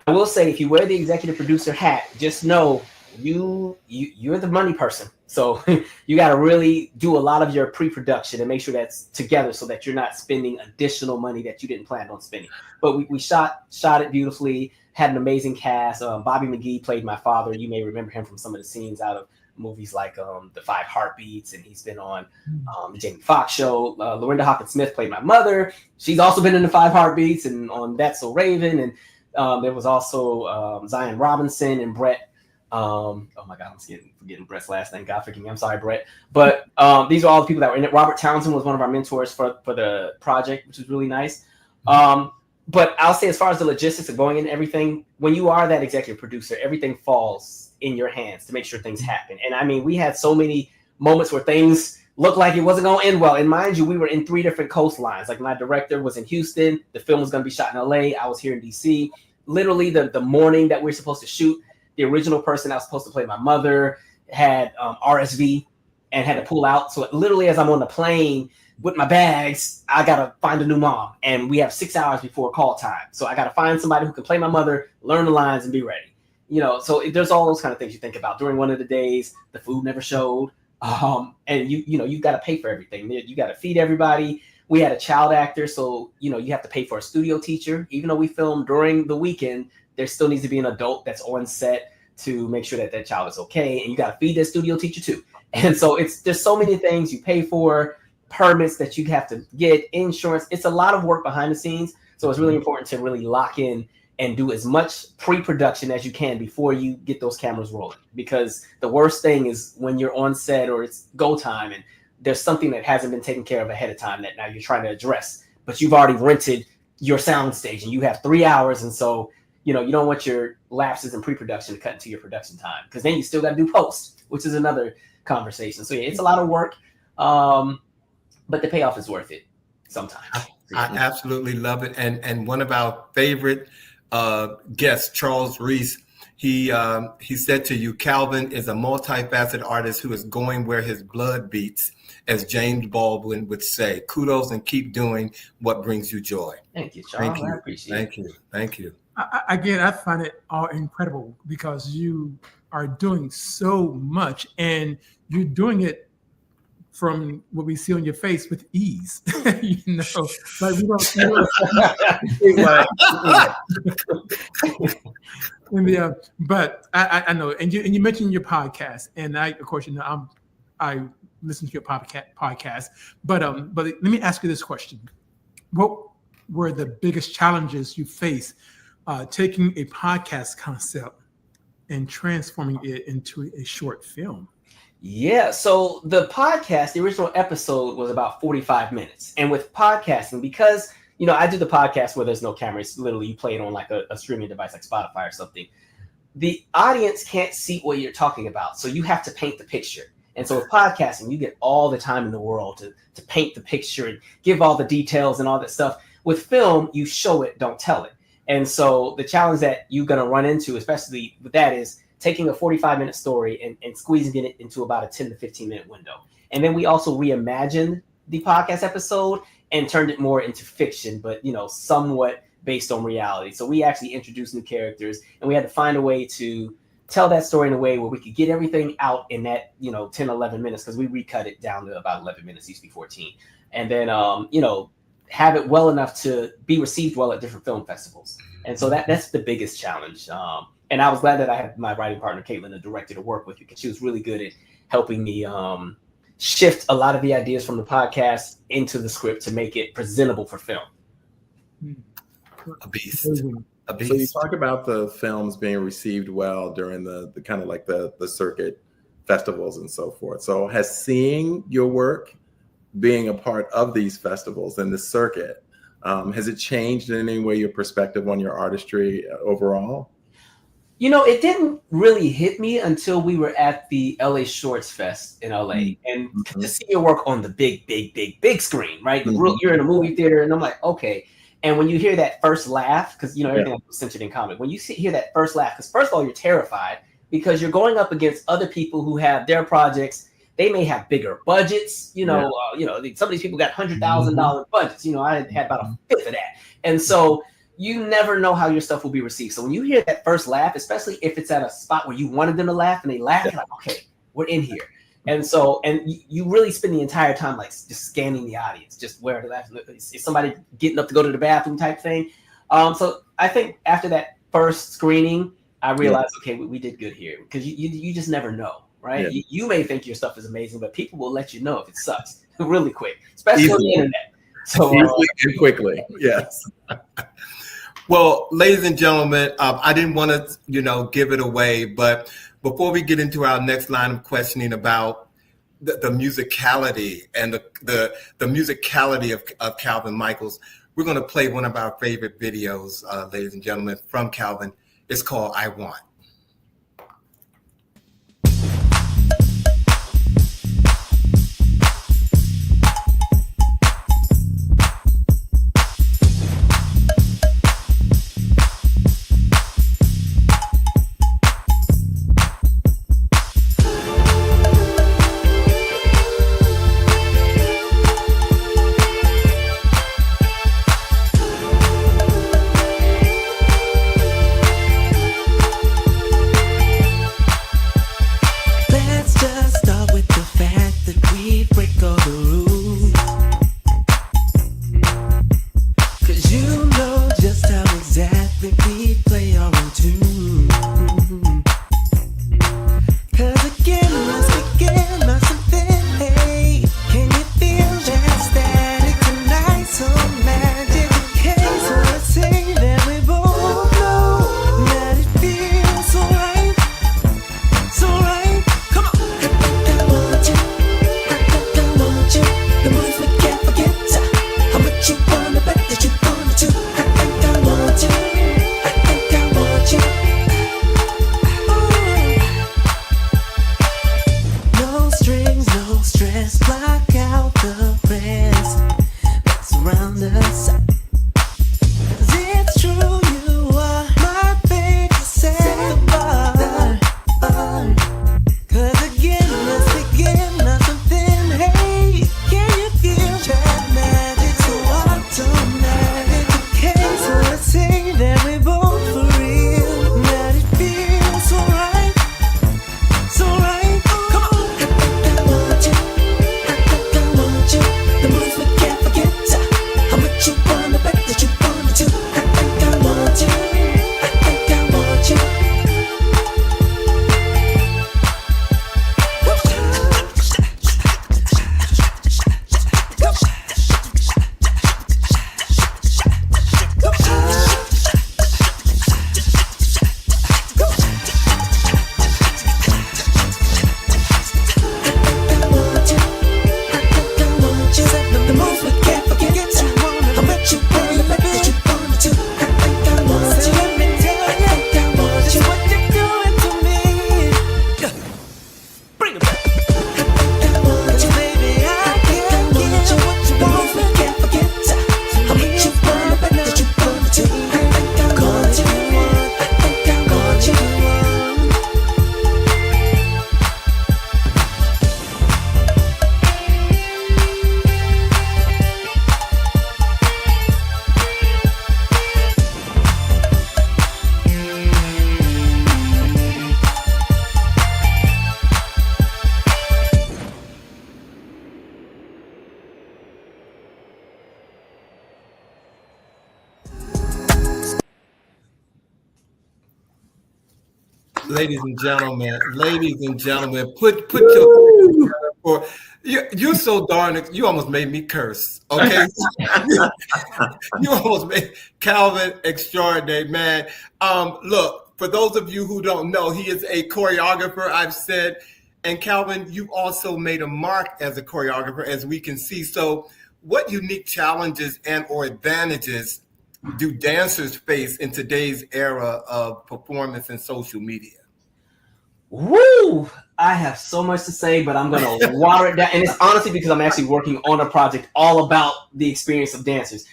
I will say, if you wear the executive producer hat, just know you're the money person. So you got to really do a lot of your pre-production and make sure that's together so that you're not spending additional money that you didn't plan on spending. But we shot it beautifully, had an amazing cast. Bobby McGee played my father. You may remember him from some of the scenes out of movies like The Five Heartbeats, and he's been on the Jamie Foxx show. Lorinda Hawkins-Smith played my mother. She's also been in The Five Heartbeats and on That's So Raven. And there was also Zion Robinson and Brett. Oh my God, I'm forgetting Brett's last name. God forgive me. I'm sorry, Brett. But these are all the people that were in it. Robert Townsend was one of our mentors for the project, which was really nice. But I'll say, as far as the logistics of going in and everything, when you are that executive producer, everything falls in your hands to make sure things happen. And I mean, we had so many moments where things looked like it wasn't going to end well. And mind you, we were in 3 different coastlines. Like, my director was in Houston. The film was going to be shot in LA. I was here in DC. Literally the morning that we were supposed to shoot, the original person that was supposed to play my mother had RSV and had to pull out. So literally, as I'm on the plane with my bags, I got to find a new mom. And we have 6 hours before call time. So I got to find somebody who can play my mother, learn the lines, and be ready. You know, so there's all those kind of things you think about. During one of the days, the food never showed. And you got to pay for everything. You got to feed everybody. We had a child actor. So, you have to pay for a studio teacher. Even though we filmed during the weekend, there still needs to be an adult that's on set to make sure that child is okay. And you got to feed that studio teacher too. And so there's so many things you pay for, permits that you have to get, insurance. It's a lot of work behind the scenes. So it's really important to really lock in and do as much pre-production as you can before you get those cameras rolling. Because the worst thing is when you're on set or it's go time and there's something that hasn't been taken care of ahead of time that now you're trying to address, but you've already rented your sound stage and you have 3 hours. And so, you don't want your lapses in pre-production to cut into your production time, because then you still got to do post, which is another conversation. So yeah, it's a lot of work, but the payoff is worth it sometimes. I absolutely love it. And one of our favorite guest, Charles Reese, he said to you, Calvin is a multifaceted artist who is going where his blood beats, as James Baldwin would say. Kudos and keep doing what brings you joy. Thank you, Charles. I appreciate it. Thank you. Again, I find it all incredible because you are doing so much and you're doing it from what we see on your face with ease. Like we don't. But I know, and you mentioned your podcast, and I, of course, I listen to your podcast. But let me ask you this question: what were the biggest challenges you faced taking a podcast concept and transforming it into a short film? Yeah, so the podcast, the original episode was about 45 minutes. And with podcasting, because, I do the podcast where there's no camera, it's literally you play it on like a streaming device like Spotify or something. The audience can't see what you're talking about. So you have to paint the picture. And so with podcasting, you get all the time in the world to paint the picture and give all the details and all that stuff. With film, you show it, don't tell it. And so the challenge that you're going to run into, especially with that, is taking a 45-minute story and squeezing it into about a 10 to 15-minute window. And then we also reimagined the podcast episode and turned it more into fiction, but, you know, somewhat based on reality. So we actually introduced new characters, and we had to find a way to tell that story in a way where we could get everything out in that, you know, 10, 11 minutes, because we recut it down to about 11 minutes, used to be 14. And then, you know, have it well enough to be received well at different film festivals. And so that's the biggest challenge. And I was glad that I had my writing partner, Caitlin, the director, to work with, because she was really good at helping me shift a lot of the ideas from the podcast into the script to make it presentable for film. A beast. A beast. So you talk about the films being received well during the kind of like the circuit festivals and so forth. So has seeing your work, being a part of these festivals and the circuit, has it changed in any way your perspective on your artistry overall? You know, it didn't really hit me until we were at the LA Shorts Fest in LA, and to see your work on the big screen, right? You're in a movie theater, and I'm like, okay. And when you hear that first laugh, because, you know, everything was centered in comic, when you hear that first laugh, because first of all, you're terrified because you're going up against other people who have their projects. They may have bigger budgets, you know, some of these people got $100,000 budgets. You know, I had about a fifth of that. And so you never know how your stuff will be received. So when you hear that first laugh, especially if it's at a spot where you wanted them to laugh and they laugh, you're like, okay, we're in here. And so, and you really spend the entire time like just scanning the audience, just where to laugh. Is somebody getting up to go to the bathroom type thing? So I think after that first screening, I realized, okay, we did good here, because you just never know, right? Yeah. You may think your stuff is amazing, but people will let you know if it sucks really quick, especially on the internet. So easily and quickly, yes. Well, ladies and gentlemen, I didn't want to, you know, give it away, but before we get into our next line of questioning about the musicality and the musicality of Calvin Michaels, we're going to play one of our favorite videos, ladies and gentlemen, from Calvin. It's called I Want. Ladies and gentlemen, put your for you're so darn, you almost made me curse. Okay, you almost made Calvin extraordinary, man. Look, for those of you who don't know, he is a choreographer. I've said, and Calvin, you've also made a mark as a choreographer, as we can see. So, what unique challenges and or advantages do dancers face in today's era of performance and social media? Woo! I have so much to say, but I'm going to water it down. And it's honestly because I'm actually working on a project all about the experience of dancers.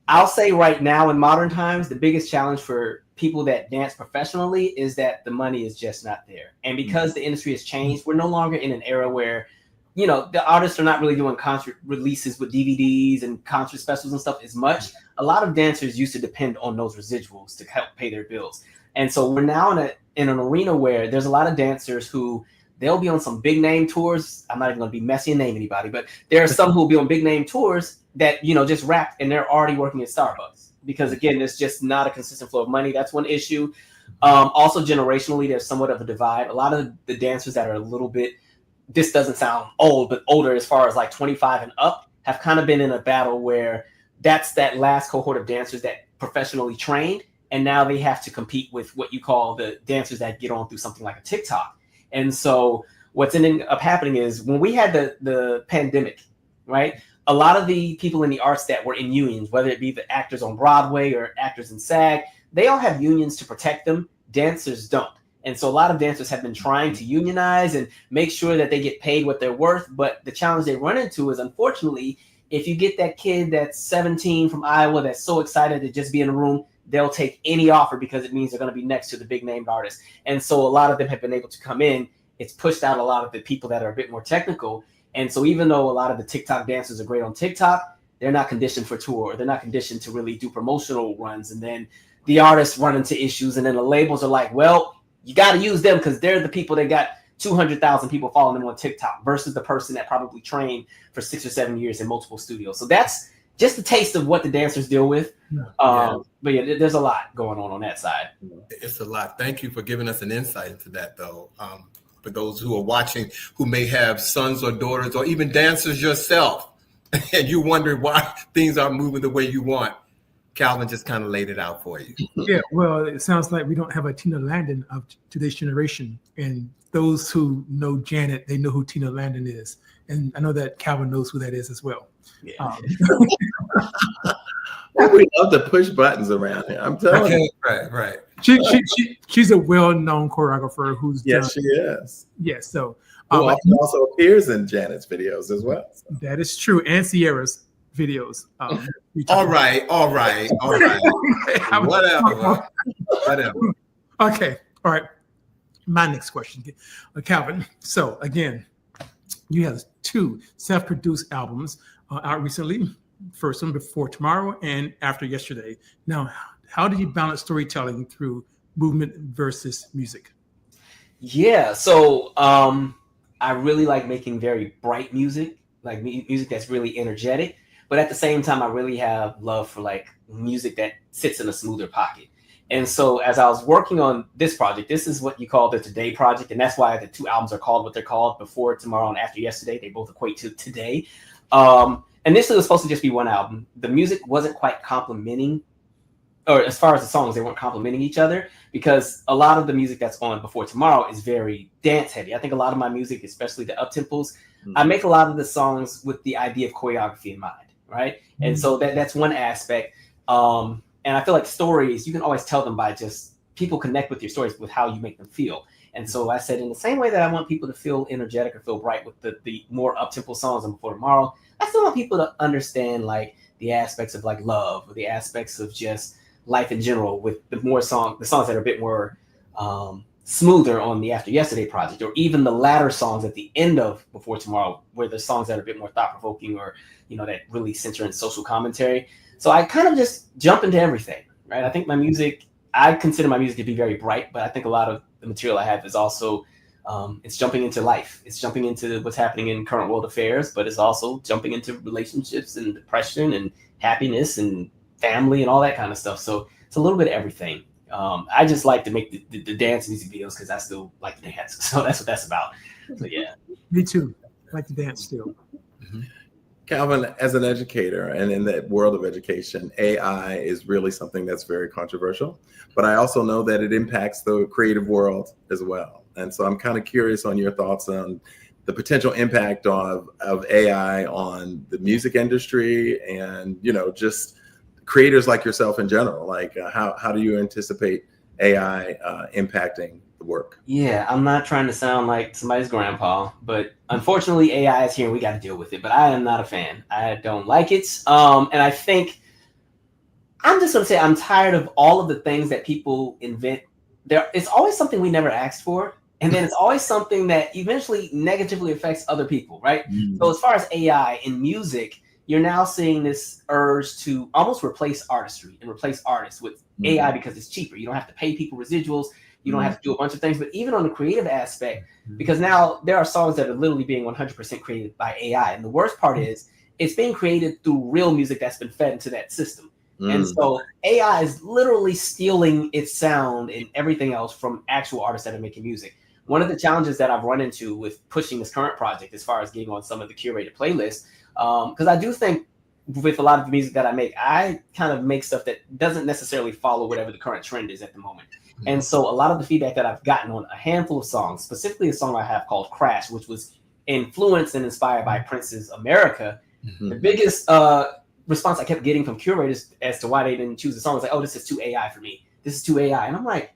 I'll say right now in modern times, the biggest challenge for people that dance professionally is that the money is just not there. And because the industry has changed, we're no longer in an era where, you know, the artists are not really doing concert releases with DVDs and concert specials and stuff as much. A lot of dancers used to depend on those residuals to help pay their bills. And so we're now in an arena where there's a lot of dancers who they'll be on some big name tours. I'm not even going to be messy and name anybody, but there are some who will be on big name tours that, you know, just rap and they're already working at Starbucks because, again, there's just not a consistent flow of money. That's one issue. Also, generationally, there's somewhat of a divide. A lot of the dancers that are a little bit, this doesn't sound old, but older as far as like 25 and up have kind of been in a battle where that's that last cohort of dancers that professionally trained. And now they have to compete with what you call the dancers that get on through something like a TikTok. And so what's ending up happening is when we had the pandemic, right? A lot of the people in the arts that were in unions, whether it be the actors on Broadway or actors in SAG, they all have unions to protect them. Dancers don't. And so a lot of dancers have been trying to unionize and make sure that they get paid what they're worth. But the challenge they run into is, unfortunately, if you get that kid that's 17 from Iowa that's so excited to just be in a room, they'll take any offer because it means they're going to be next to the big named artists. And so a lot of them have been able to come in. It's pushed out a lot of the people that are a bit more technical. And so even though a lot of the TikTok dancers are great on TikTok, they're not conditioned for tour. They're not conditioned to really do promotional runs. And then the artists run into issues. And then the labels are like, well, you got to use them because they're the people that got 200,000 people following them on TikTok versus the person that probably trained for 6 or 7 years in multiple studios. So that's just a taste of what the dancers deal with. But yeah, there's a lot going on that side. It's a lot. Thank you for giving us an insight into that, though. For those who are watching, who may have sons or daughters or even dancers yourself, and you wondering why things aren't moving the way you want, Calvin just kind of laid it out for you. Yeah, well, it sounds like we don't have a Tina Landon of today's generation. And those who know Janet, they know who Tina Landon is. And I know that Calvin knows who that is as well. Yeah. We love to push buttons around here. I'm telling you. Right. She's a well-known choreographer who's she is. Yes, so who also appears in Janet's videos as well. So. That is true, and Sierra's videos. All right. Whatever. Okay, all right. My next question, Calvin. So again, you have 2 self-produced albums out recently. First one, Before Tomorrow, and After Yesterday. Now, how do you balance storytelling through movement versus music? Yeah, so I really like making very bright music, like music that's really energetic. But at the same time, I really have love for like music that sits in a smoother pocket. And so as I was working on this project, this is what you call the Today project. And that's why the 2 albums are called what they're called, Before Tomorrow and After Yesterday. They both equate to today. Initially, it was supposed to just be one album. The music wasn't quite complementing, or as far as the songs, they weren't complementing each other because a lot of the music that's on Before Tomorrow is very dance heavy. I think a lot of my music, especially the up-tempos, I make a lot of the songs with the idea of choreography in mind, right? And so that's one aspect. And I feel like stories, you can always tell them by just people connect with your stories with how you make them feel. And so I said, in the same way that I want people to feel energetic or feel bright with the more up-tempo songs on Before Tomorrow, I still want people to understand like the aspects of like love or the aspects of just life in general with the songs that are a bit more smoother on the After Yesterday project, or even the latter songs at the end of Before Tomorrow, where the songs that are a bit more thought-provoking or, you know, that really center in social commentary. So I kind of just jump into everything, right? I think I consider my music to be very bright, but I think a lot of the material I have is also, it's jumping into life. It's jumping into what's happening in current world affairs, but it's also jumping into relationships and depression and happiness and family and all that kind of stuff. So it's a little bit of everything. I just like to make the dance music videos because I still like to dance. So that's what that's about. So yeah. Me too. I like to dance still. Mm-hmm. Calvin, as an educator and in the world of education, AI is really something that's very controversial, but I also know that it impacts the creative world as well. And so I'm kind of curious on your thoughts on the potential impact of AI on the music industry and, just creators like yourself in general. Like how do you anticipate AI impacting the work? Yeah, I'm not trying to sound like somebody's grandpa, but unfortunately AI is here and we got to deal with it. But I am not a fan. I don't like it. And I think I'm just going to say I'm tired of all of the things that people invent. It's always something we never asked for. And then it's always something that eventually negatively affects other people, right? Mm-hmm. So as far as AI in music, you're now seeing this urge to almost replace artistry and replace artists with AI because it's cheaper. You don't have to pay people residuals. You don't have to do a bunch of things. But even on the creative aspect, because now there are songs that are literally being 100% created by AI. And the worst part is it's being created through real music that's been fed into that system. And so AI is literally stealing its sound and everything else from actual artists that are making music. One of the challenges that I've run into with pushing this current project as far as getting on some of the curated playlists, because I do think with a lot of the music that I make, I kind of make stuff that doesn't necessarily follow whatever the current trend is at the moment. And so a lot of the feedback that I've gotten on a handful of songs, specifically a song I have called Crash, which was influenced and inspired by Prince's America, the biggest response I kept getting from curators as to why they didn't choose the song was like, oh, this is too AI for me. This is too AI. And I'm like,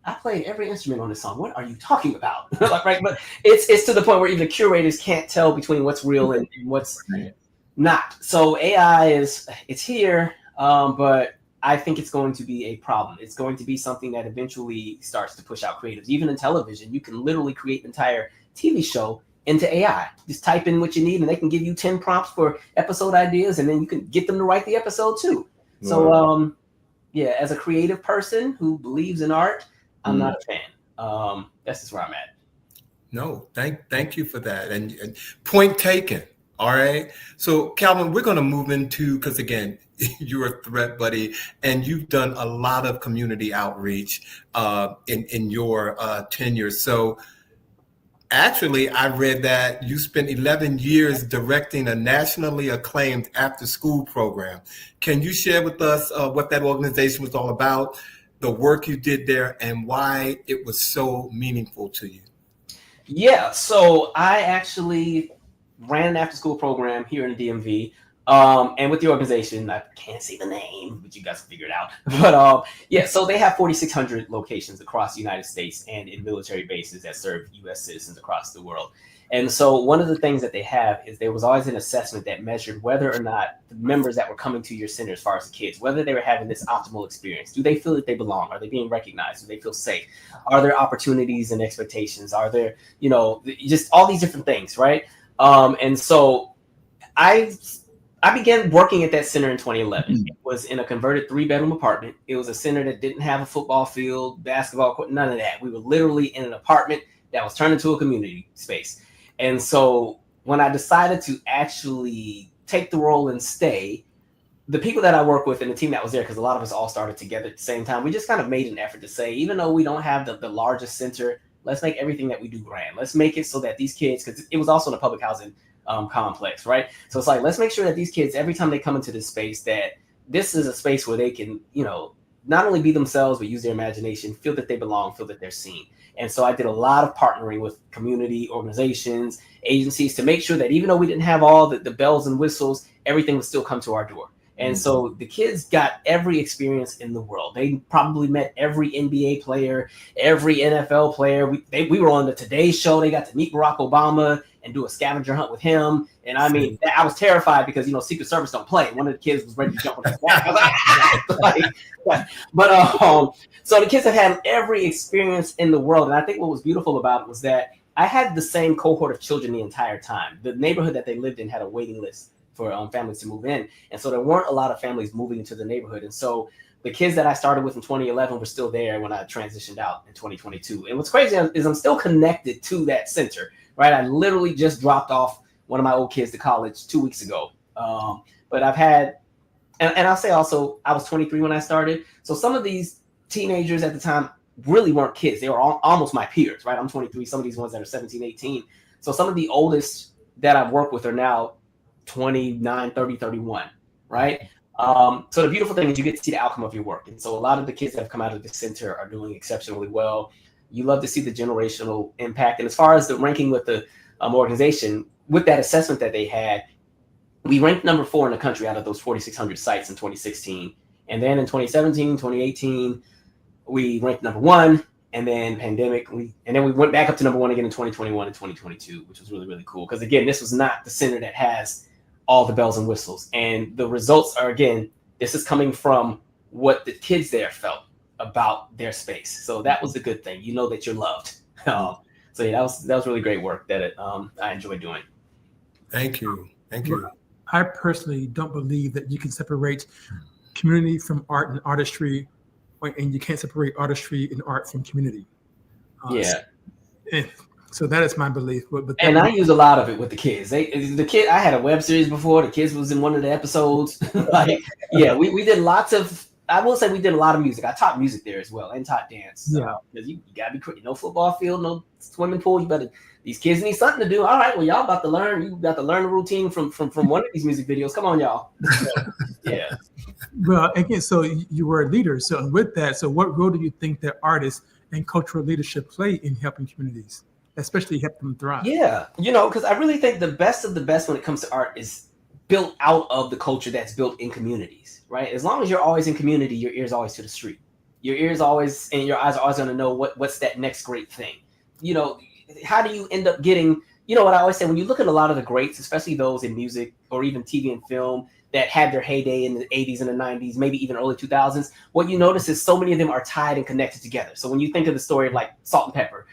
I played every instrument on this song. What are you talking about? Right? But it's to the point where even curators can't tell between what's real and what's not. So AI it's here, but I think it's going to be a problem. It's going to be something that eventually starts to push out creatives. Even in television, you can literally create an entire TV show into AI. Just type in what you need and they can give you 10 prompts for episode ideas and then you can get them to write the episode too. So yeah, as a creative person who believes in art, I'm not a fan. That's just where I'm at. No, thank you for that. And point taken. All right. So Calvin, we're going to move into, because again, you're a threat buddy and you've done a lot of community outreach in your tenure. So actually, I read that you spent 11 years directing a nationally acclaimed after-school program. Can you share with us what that organization was all about, the work you did there, and why it was so meaningful to you? Yeah, so I actually ran an after-school program here in the DMV. And with the organization, I can't say the name, but you guys can figure it out. But yeah, so they have 4,600 locations across the United States and in military bases that serve U.S. citizens across the world. And so one of the things that they have is there was always an assessment that measured whether or not the members that were coming to your center, as far as the kids, whether they were having this optimal experience. Do they feel that they belong? Are they being recognized? Do they feel safe? Are there opportunities and expectations? Are there, just all these different things, right? And so I began working at that center in 2011. It was in a converted 3-bedroom apartment. It was a center that didn't have a football field, basketball court, none of that. We were literally in an apartment that was turned into a community space. And so when I decided to actually take the role and stay, the people that I work with and the team that was there, because a lot of us all started together at the same time, we just kind of made an effort to say, even though we don't have the largest center, let's make everything that we do grand. Let's make it so that these kids, because it was also in a public housing complex, right? So it's like, let's make sure that these kids, every time they come into this space, that this is a space where they can, not only be themselves, but use their imagination, feel that they belong, feel that they're seen. And so I did a lot of partnering with community organizations, agencies to make sure that even though we didn't have all the bells and whistles, everything would still come to our door. And so the kids got every experience in the world. They probably met every NBA player, every NFL player. We were on the Today Show. They got to meet Barack Obama and do a scavenger hunt with him. And I mean, I was terrified because, Secret Service don't play. One of the kids was ready to jump on his back. So the kids have had every experience in the world. And I think what was beautiful about it was that I had the same cohort of children the entire time. The neighborhood that they lived in had a waiting list for families to move in. And so there weren't a lot of families moving into the neighborhood. And so the kids that I started with in 2011 were still there when I transitioned out in 2022. And what's crazy is I'm still connected to that center, right? I literally just dropped off one of my old kids to college 2 weeks ago. But I've had, and I'll say also, I was 23 when I started. So some of these teenagers at the time really weren't kids. They were almost my peers, right? I'm 23. Some of these ones that are 17, 18. So some of the oldest that I've worked with are now 29, 30, 31, right? So the beautiful thing is you get to see the outcome of your work. And so a lot of the kids that have come out of the center are doing exceptionally well. You love to see the generational impact. And as far as the ranking with the organization, with that assessment that they had, we ranked number 4 in the country out of those 4,600 sites in 2016. And then in 2017, 2018, we ranked number 1. And then pandemic, we went back up to number 1 again in 2021 and 2022, which was really, really cool. Because again, this was not the center that has all the bells and whistles. And the results are, again, this is coming from what the kids there felt about their space. So that was the good thing. You know that you're loved. So yeah, that was really great work that I enjoyed doing. Thank you. Thank you. I personally don't believe that you can separate community from art and artistry, and you can't separate artistry and art from community. So that is my belief. But I use a lot of it with the kids. I had a web series before. The kids was in one of the episodes. We did lots of. I will say we did a lot of music. I taught music there as well and taught dance. Because you gotta be no football field, no swimming pool. These kids need something to do. All right, well y'all about to learn. You got to learn the routine from one of these music videos. Come on, y'all. Yeah. Well, again, so you were a leader. So with that, so what role do you think that artists and cultural leadership play in helping communities, especially help them thrive? Yeah, because I really think the best of the best when it comes to art is built out of the culture that's built in communities, right? As long as you're always in community, your ear's always to the street. Your ear's always and your eyes are always going to know what's that next great thing. How do you end up getting, what I always say, when you look at a lot of the greats, especially those in music or even TV and film that had their heyday in the 80s and the 90s, maybe even early 2000s, what you notice is so many of them are tied and connected together. So when you think of the story of like Salt and Pepper,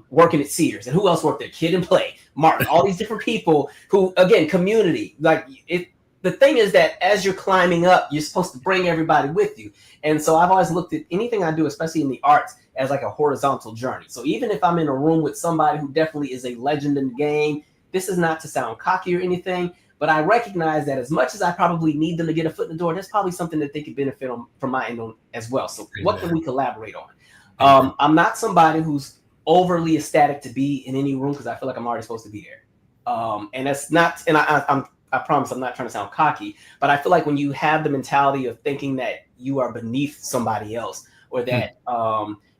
working at Sears, and who else worked there? Kid and Play, Martin, all these different people who, again, community. The thing is that as you're climbing up, you're supposed to bring everybody with you. And so I've always looked at anything I do, especially in the arts, as like a horizontal journey. So even if I'm in a room with somebody who definitely is a legend in the game, this is not to sound cocky or anything, but I recognize that as much as I probably need them to get a foot in the door, there's probably something that they could benefit from my end as well. So what can we collaborate on? I'm not somebody who's overly ecstatic to be in any room because I feel like I'm already supposed to be there. And that's not, and I promise I'm not trying to sound cocky, but I feel like when you have the mentality of thinking that you are beneath somebody else or that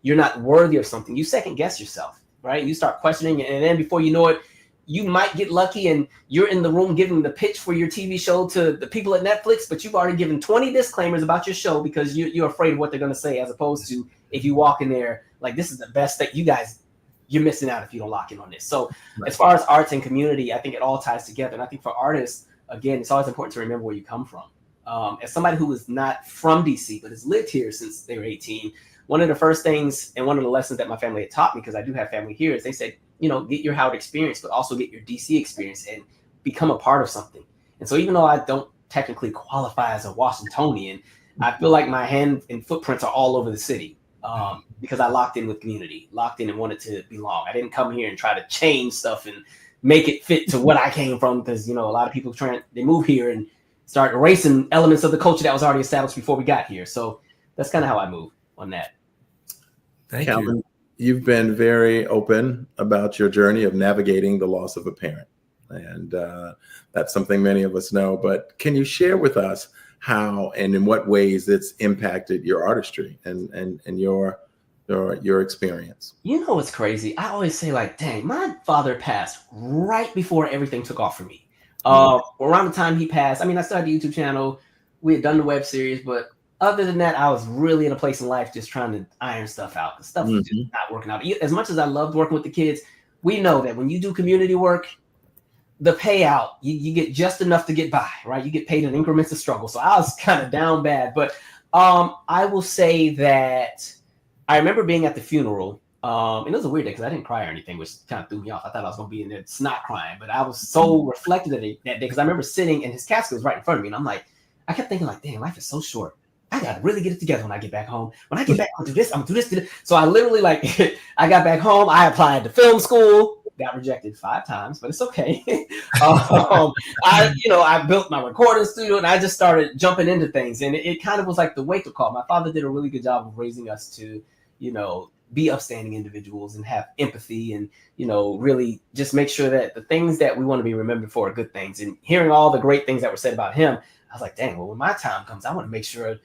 you're not worthy of something, you second guess yourself, right? You start questioning it, and then before you know it, you might get lucky and you're in the room giving the pitch for your TV show to the people at Netflix, but you've already given 20 disclaimers about your show because you're afraid of what they're going to say, as opposed to if you walk in there like, this is the best thing. You guys, you're missing out if you don't lock in on this. So as far as arts and community, I think it all ties together. And I think for artists, again, it's always important to remember where you come from. As somebody who is not from DC, but has lived here since they were 18, one of the first things and one of the lessons that my family had taught me, because I do have family here, is they said, get your Howard experience, but also get your DC experience and become a part of something. And so even though I don't technically qualify as a Washingtonian, I feel like my hand and footprints are all over the city because I locked in with community, locked in and wanted to belong. I didn't come here and try to change stuff and make it fit to what I came from, because, a lot of people they move here and start erasing elements of the culture that was already established before we got here. So that's kind of how I move on that. Thank Calvin, you. You've been very open about your journey of navigating the loss of a parent. And that's something many of us know. But can you share with us how and in what ways it's impacted your artistry and your experience? What's crazy? I always say, like, dang, my father passed right before everything took off for me. Around the time he passed, I started the YouTube channel. We had done the web series, but other than that, I was really in a place in life just trying to iron stuff out. Stuff was just not working out. As much as I loved working with the kids, we know that when you do community work, the payout, you get just enough to get by, right? You get paid in increments of struggle. So I was kind of down bad. But I will say that I remember being at the funeral. And it was a weird day because I didn't cry or anything, which kind of threw me off. I thought I was going to be in there snot crying. But I was so reflective that day because I remember sitting and his casket was right in front of me. And I kept thinking, like, damn, life is so short. I got to really get it together when I get back home. When I get back, I'm going to do this, I'm going to do this. So I literally, I got back home. I applied to film school. got rejected 5 times, but it's okay. I built my recording studio and I just started jumping into things. And it kind of was like the wake-up call. My father did a really good job of raising us to, be upstanding individuals and have empathy and, really just make sure that the things that we want to be remembered for are good things. And hearing all the great things that were said about him, I was like, dang, well, when my time comes, I want to make sure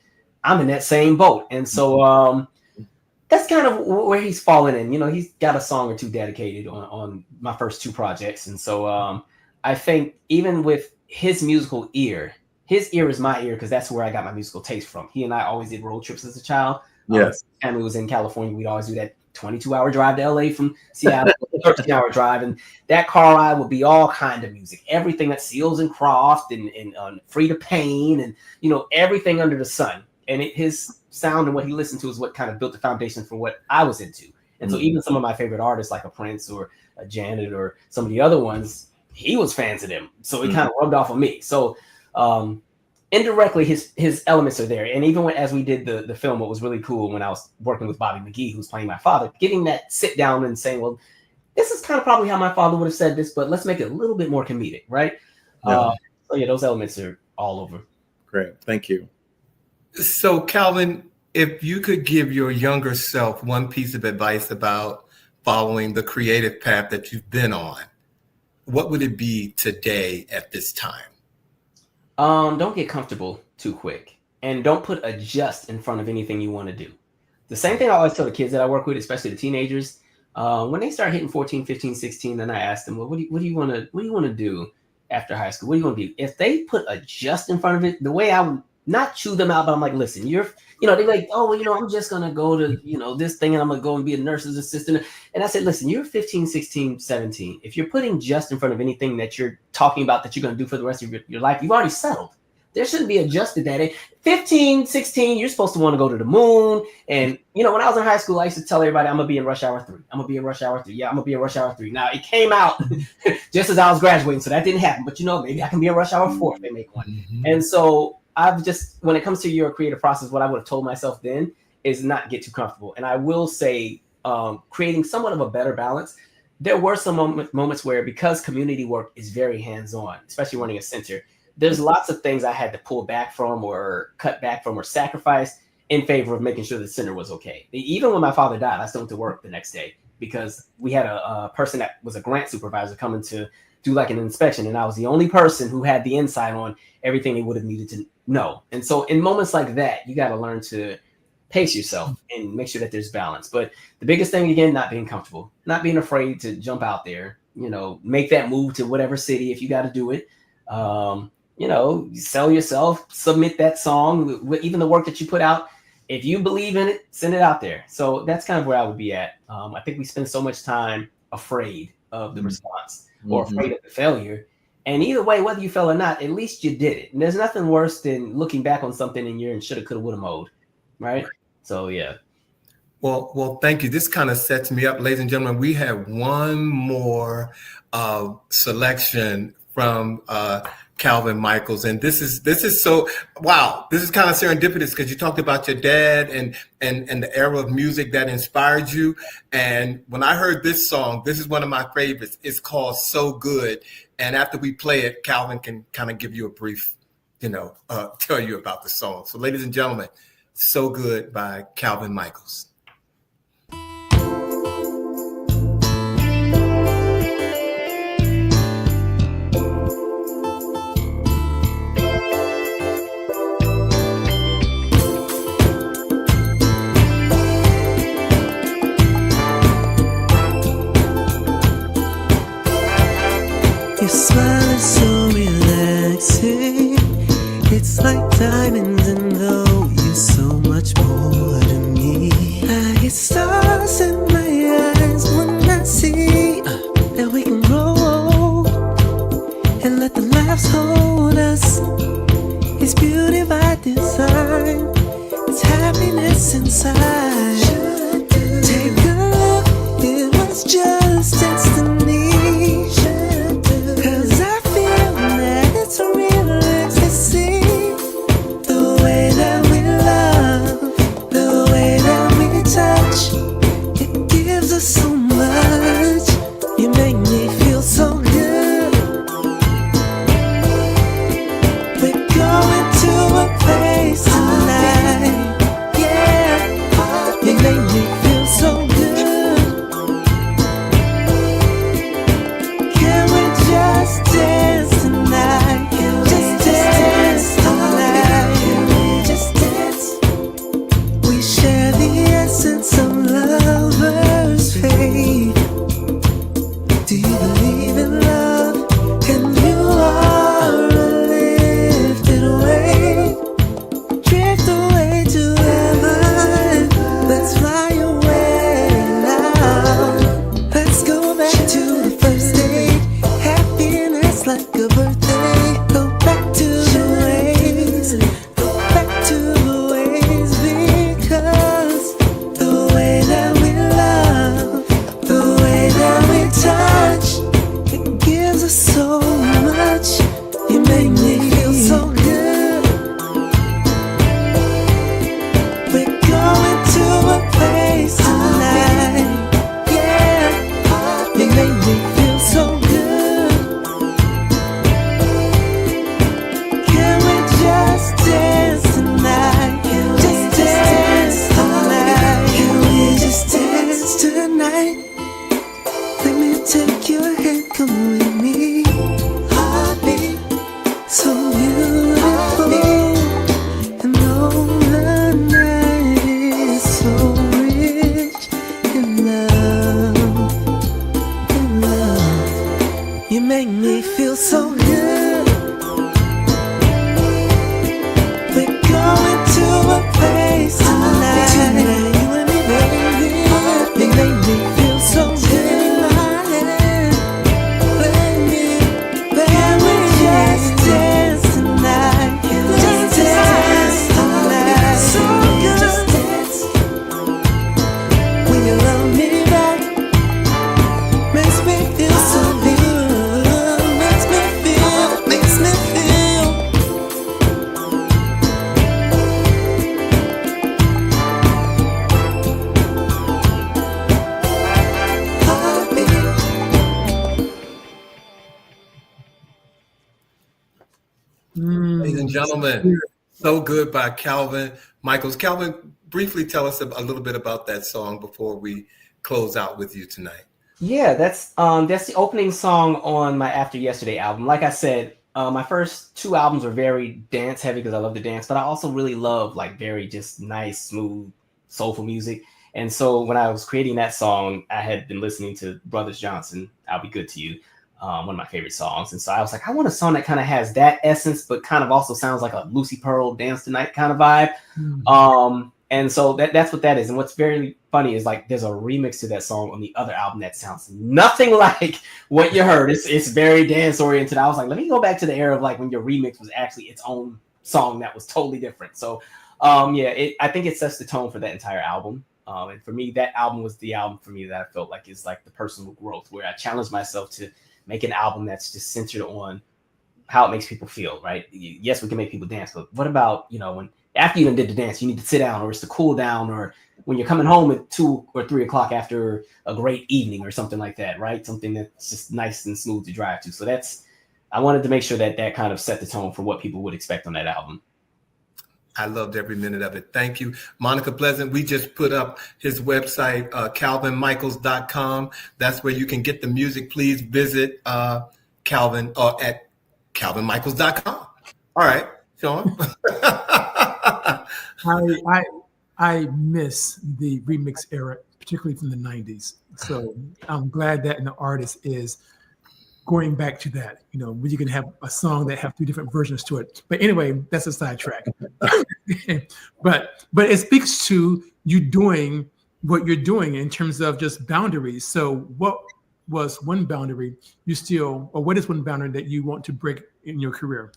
I'm in that same boat. And so that's kind of where he's fallen in. He's got a song or two dedicated on my first 2 projects. And so I think even with his musical ear, his ear is my ear because that's where I got my musical taste from. He and I always did road trips as a child. Yes. And we was in California. We'd always do that 22-hour drive to LA from Seattle, 13-hour drive. And that car ride would be all kind of music, everything that Seals and Croft and Free to Pain and, everything under the sun. And his sound and what he listened to is what kind of built the foundation for what I was into. And so even some of my favorite artists like a Prince or a Janet or some of the other ones, he was fans of them. So it kind of rubbed off on me. So indirectly, his elements are there. And even as we did the film, what was really cool when I was working with Bobby McGee, who's playing my father, getting that sit down and saying, well, this is kind of probably how my father would have said this, but let's make it a little bit more comedic, right? So those elements are all over. Great. Thank you. So Calvin, if you could give your younger self one piece of advice about following the creative path that you've been on, what would it be today at this time? Don't get comfortable too quick, and don't put a just in front of anything you want to do. The same thing I always tell the kids that I work with, especially the teenagers, when they start hitting 14, 15, 16, then I ask them, well, what do you want to do after high school? What do you want to be? If they put a just in front of it, the way I would not chew them out, but I'm like, listen, they're like, oh, well, I'm just going to go to, this thing and I'm going to go and be a nurse's assistant. And I said, listen, you're 15, 16, 17. If you're putting just in front of anything that you're talking about that you're going to do for the rest of your life, you've already settled. There shouldn't be adjusted that age. 15, 16, you're supposed to want to go to the moon. And, when I was in high school, I used to tell everybody, I'm going to be in Rush Hour 3. I'm going to be in Rush Hour 3. Yeah, I'm going to be in Rush Hour 3. Now, it came out just as I was graduating, so that didn't happen. But, maybe I can be in Rush Hour 4 if they make one. Mm-hmm. And so I've just, when it comes to your creative process, what I would have told myself then is not get too comfortable. And I will say, creating somewhat of a better balance. There were some moments where, because community work is very hands-on, especially running a center, there's lots of things I had to pull back from or cut back from or sacrifice in favor of making sure the center was okay. Even when my father died, I still went to work the next day because we had a person that was a grant supervisor coming to do like an inspection. And I was the only person who had the insight on everything they would have needed to know. And so in moments like that, you got to learn to pace yourself and make sure that there's balance. But the biggest thing, again, not being comfortable, not being afraid to jump out there, make that move to whatever city if you got to do it. Sell yourself, submit that song, even the work that you put out. If you believe in it, send it out there. So that's kind of where I would be at. I think we spend so much time afraid of the response or afraid of the failure. And either way, whether you fail or not, at least you did it. And there's nothing worse than looking back on something and you're in shoulda, coulda, woulda mode, right? So, yeah. Well, thank you. This kind of sets me up, ladies and gentlemen. We have one more selection from Calvin Michaels, and this is so wow. This is kind of serendipitous because you talked about your dad and the era of music that inspired you. And when I heard this song, this is one of my favorites. It's called "So Good." And after we play it, Calvin can kind of give you a brief, tell you about the song. So, ladies and gentlemen, "So Good" by Calvin Michaels. Your smile is so relaxing. It's like diamonds, and though you're so much more to me, I get stars in my eyes when I see that we can grow old and let the laughs hold us. It's beauty by design. It's happiness inside. Take a look, it was just destiny. So much, you make me in love, and you are a lifted weight. Drift away to heaven, let's fly away now. Let's go back to the first date, happiness like a birthday. Go back to the ways, go back to the ways, because the way that we love, the way that we touch, it gives us so much. You make me feel so good. We're going to a place tonight, yeah. You make me feel so good. Can we just dance tonight? Can we just dance tonight? Can we just dance tonight? Let me take your hand, come with me. Heartbeat, so beautiful, and all the night is so rich in love, in love. You make me feel so good. We're going to a place tonight, you and me, baby. You make me feel so good. Can we just dance tonight? Just dance tonight. So good. Just dance. When you love me back, makes me feel so good. Makes me feel. Ladies and gentlemen, So Good by Calvin Michaels. Calvin, briefly tell us a little bit about that song before we close out with you tonight. Yeah, that's the opening song on my After Yesterday album. Like I said, my first two albums were very dance heavy because I love to dance, but I also really love like very just nice, smooth, soulful music. And so when I was creating that song, I had been listening to Brothers Johnson, I'll Be Good to You, one of my favorite songs. And so I was like, I want a song that kind of has that essence, but kind of also sounds like a Lucy Pearl Dance Tonight kind of vibe. Mm-hmm. And so that's what that is. And what's very funny is like there's a remix to that song on the other album that sounds nothing like what you heard. It's very dance oriented. I was like, let me go back to the era of like when your remix was actually its own song that was totally different. So I think it sets the tone for that entire album. And for me, that album was the album for me that I felt like is like the personal growth, where I challenged myself to make an album that's just centered on how it makes people feel, right? Yes, we can make people dance, but what about, when after you done did the dance, you need to sit down, or it's to cool down, or when you're coming home at 2 or 3 o'clock after a great evening or something like that, right? Something that's just nice and smooth to drive to. So I wanted to make sure that kind of set the tone for what people would expect on that album. I loved every minute of it. Thank you. Monica Pleasant, we just put up his website, calvinmichaels.com. That's where you can get the music. Please visit Calvin at calvinmichaels.com. All right, Sean. I miss the remix era, particularly from the 90s. So I'm glad that an artist is going back to that, where you can have a song that have 2 different versions to it. But anyway, that's a sidetrack. but it speaks to you doing what you're doing in terms of just boundaries. So what was one boundary what is one boundary that you want to break in your career?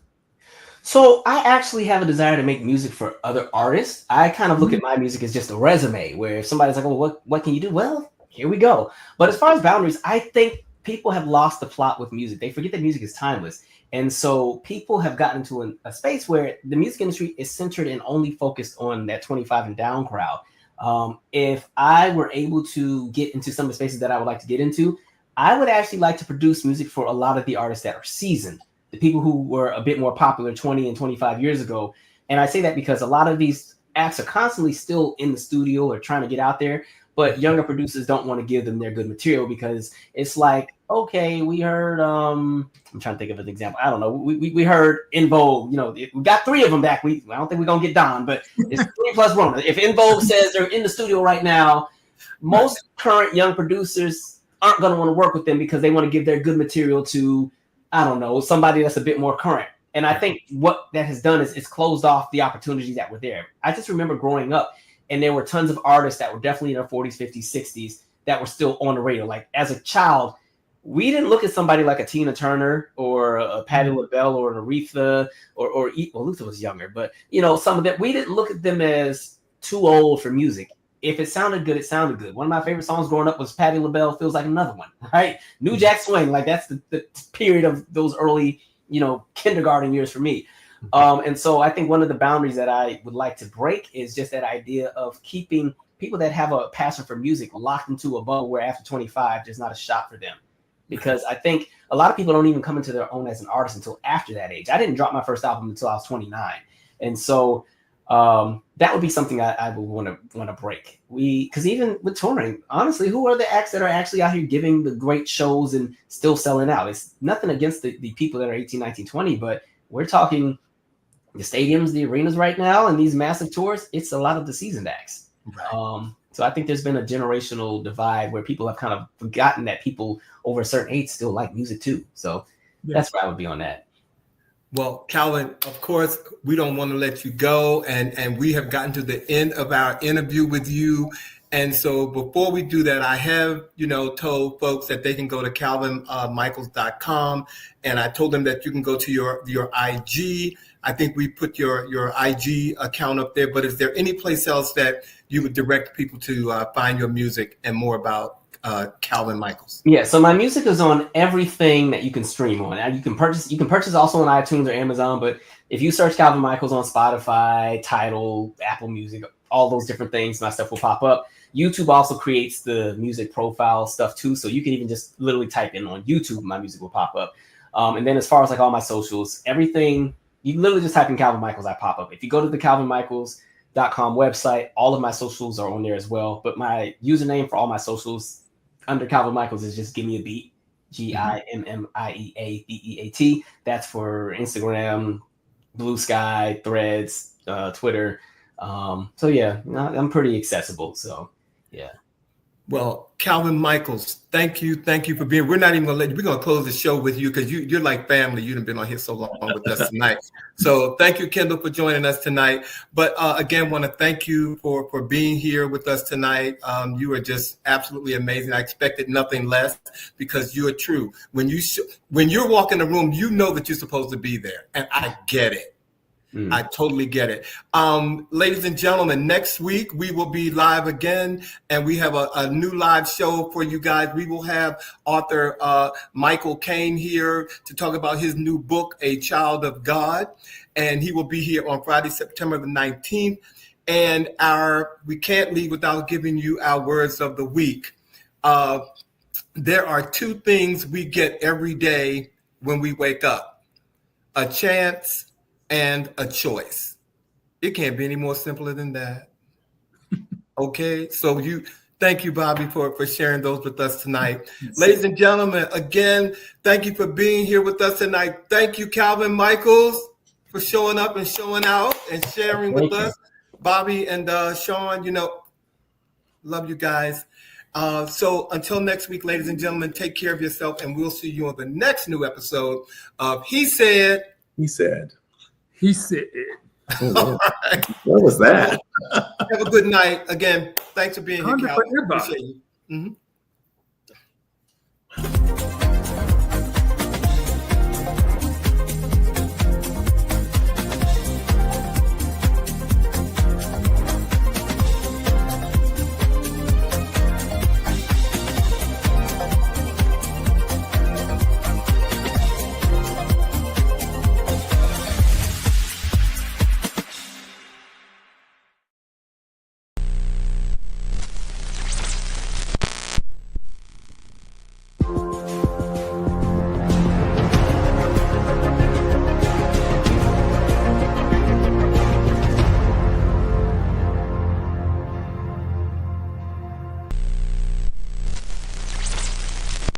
So I actually have a desire to make music for other artists. I kind of look at my music as just a resume, where if somebody's like, well, what can you do? Well, here we go. But as far as boundaries, I think people have lost the plot with music. They forget that music is timeless. And so people have gotten into a space where the music industry is centered and only focused on that 25 and down crowd. If I were able to get into some of the spaces that I would like to get into, I would actually like to produce music for a lot of the artists that are seasoned, the people who were a bit more popular 20 and 25 years ago. And I say that because a lot of these acts are constantly still in the studio or trying to get out there, but younger producers don't want to give them their good material because it's like, okay, we heard, I'm trying to think of an example. I don't know. We heard In Vogue, we got 3 of them back. I don't think we're going to get Don, but it's 3 plus 1. If In Vogue says they're in the studio right now, most current young producers aren't going to want to work with them because they want to give their good material to, I don't know, somebody that's a bit more current. And I think what that has done is it's closed off the opportunities that were there. I just remember growing up, and there were tons of artists that were definitely in their 40s, 50s, 60s that were still on the radio. Like as a child, we didn't look at somebody like a Tina Turner or a Patti LaBelle or an Aretha or Luther was younger, but you know, some of that, we didn't look at them as too old for music. If it sounded good, it sounded good. One of my favorite songs growing up was Patti LaBelle, Feels Like Another One, right? New Jack Swing, like that's the period of those early, you know, kindergarten years for me. And so I think one of the boundaries that I would like to break is just that idea of keeping people that have a passion for music locked into a bubble where after 25, there's not a shot for them. Because I think a lot of people don't even come into their own as an artist until after that age. I didn't drop my first album until I was 29. And so that would be something I would want to break. Because even with touring, honestly, who are the acts that are actually out here giving the great shows and still selling out? It's nothing against the people that are 18, 19, 20, but we're talking the stadiums, the arenas right now, and these massive tours, it's a lot of the seasoned acts. Right. So I think there's been a generational divide where people have kind of forgotten that people over a certain age still like music too. So that's where I would be on that. Well, Calvin, of course, we don't want to let you go. And we have gotten to the end of our interview with you. And so before we do that, I have, you know, told folks that they can go to calvinmichaels.com. And I told them that you can go to your IG. I think we put your IG account up there. But is there any place else that you would direct people to find your music and more about Calvin Michaels? Yeah, so my music is on everything that you can stream on. And you can purchase also on iTunes or Amazon, but if you search Calvin Michaels on Spotify, Tidal, Apple Music, all those different things, my stuff will pop up. YouTube also creates the music profile stuff too, so you can even just literally type in on YouTube, my music will pop up. And then as far as like all my socials, everything, you literally just type in Calvin Michaels, I pop up. If you go to the calvinmichaels.com website, all of my socials are on there as well. But my username for all my socials under Calvin Michaels is just Give Me a Beat, GIMMIEABEAT. That's for Instagram, Blue Sky, Threads, Twitter. So yeah, I'm pretty accessible. So yeah. Well, Calvin Michaels, thank you for being. We're not even gonna we're gonna close the show with you because you're like family. You've been on here so long with us tonight. So thank you, Kendall, for joining us tonight. But again, want to thank you for being here with us tonight. You are just absolutely amazing. I expected nothing less because you are true. When you're walking the room, you know that you're supposed to be there, and I get it. I totally get it. Ladies and gentlemen, next week we will be live again, and we have a new live show for you guys. We will have author Michael Caine here to talk about his new book, A Child of God, and he will be here on Friday, September the 19th. And we can't leave without giving you our words of the week. There are two things we get every day when we wake up: a chance and a choice. It can't be any more simpler than that. Okay, so thank you, Bobby, for sharing those with us tonight. Ladies and gentlemen, again, thank you for being here with us tonight. Thank you, Calvin Michaels, for showing up and showing out and sharing with us. Bobby and Sean, love you guys. So until next week, ladies and gentlemen, take care of yourself, and we'll see you on the next new episode of He Said. He Said. He said. All right. What was that? Have a good night. Again, thanks for being here, Calvin. Appreciate you. Mm-hmm.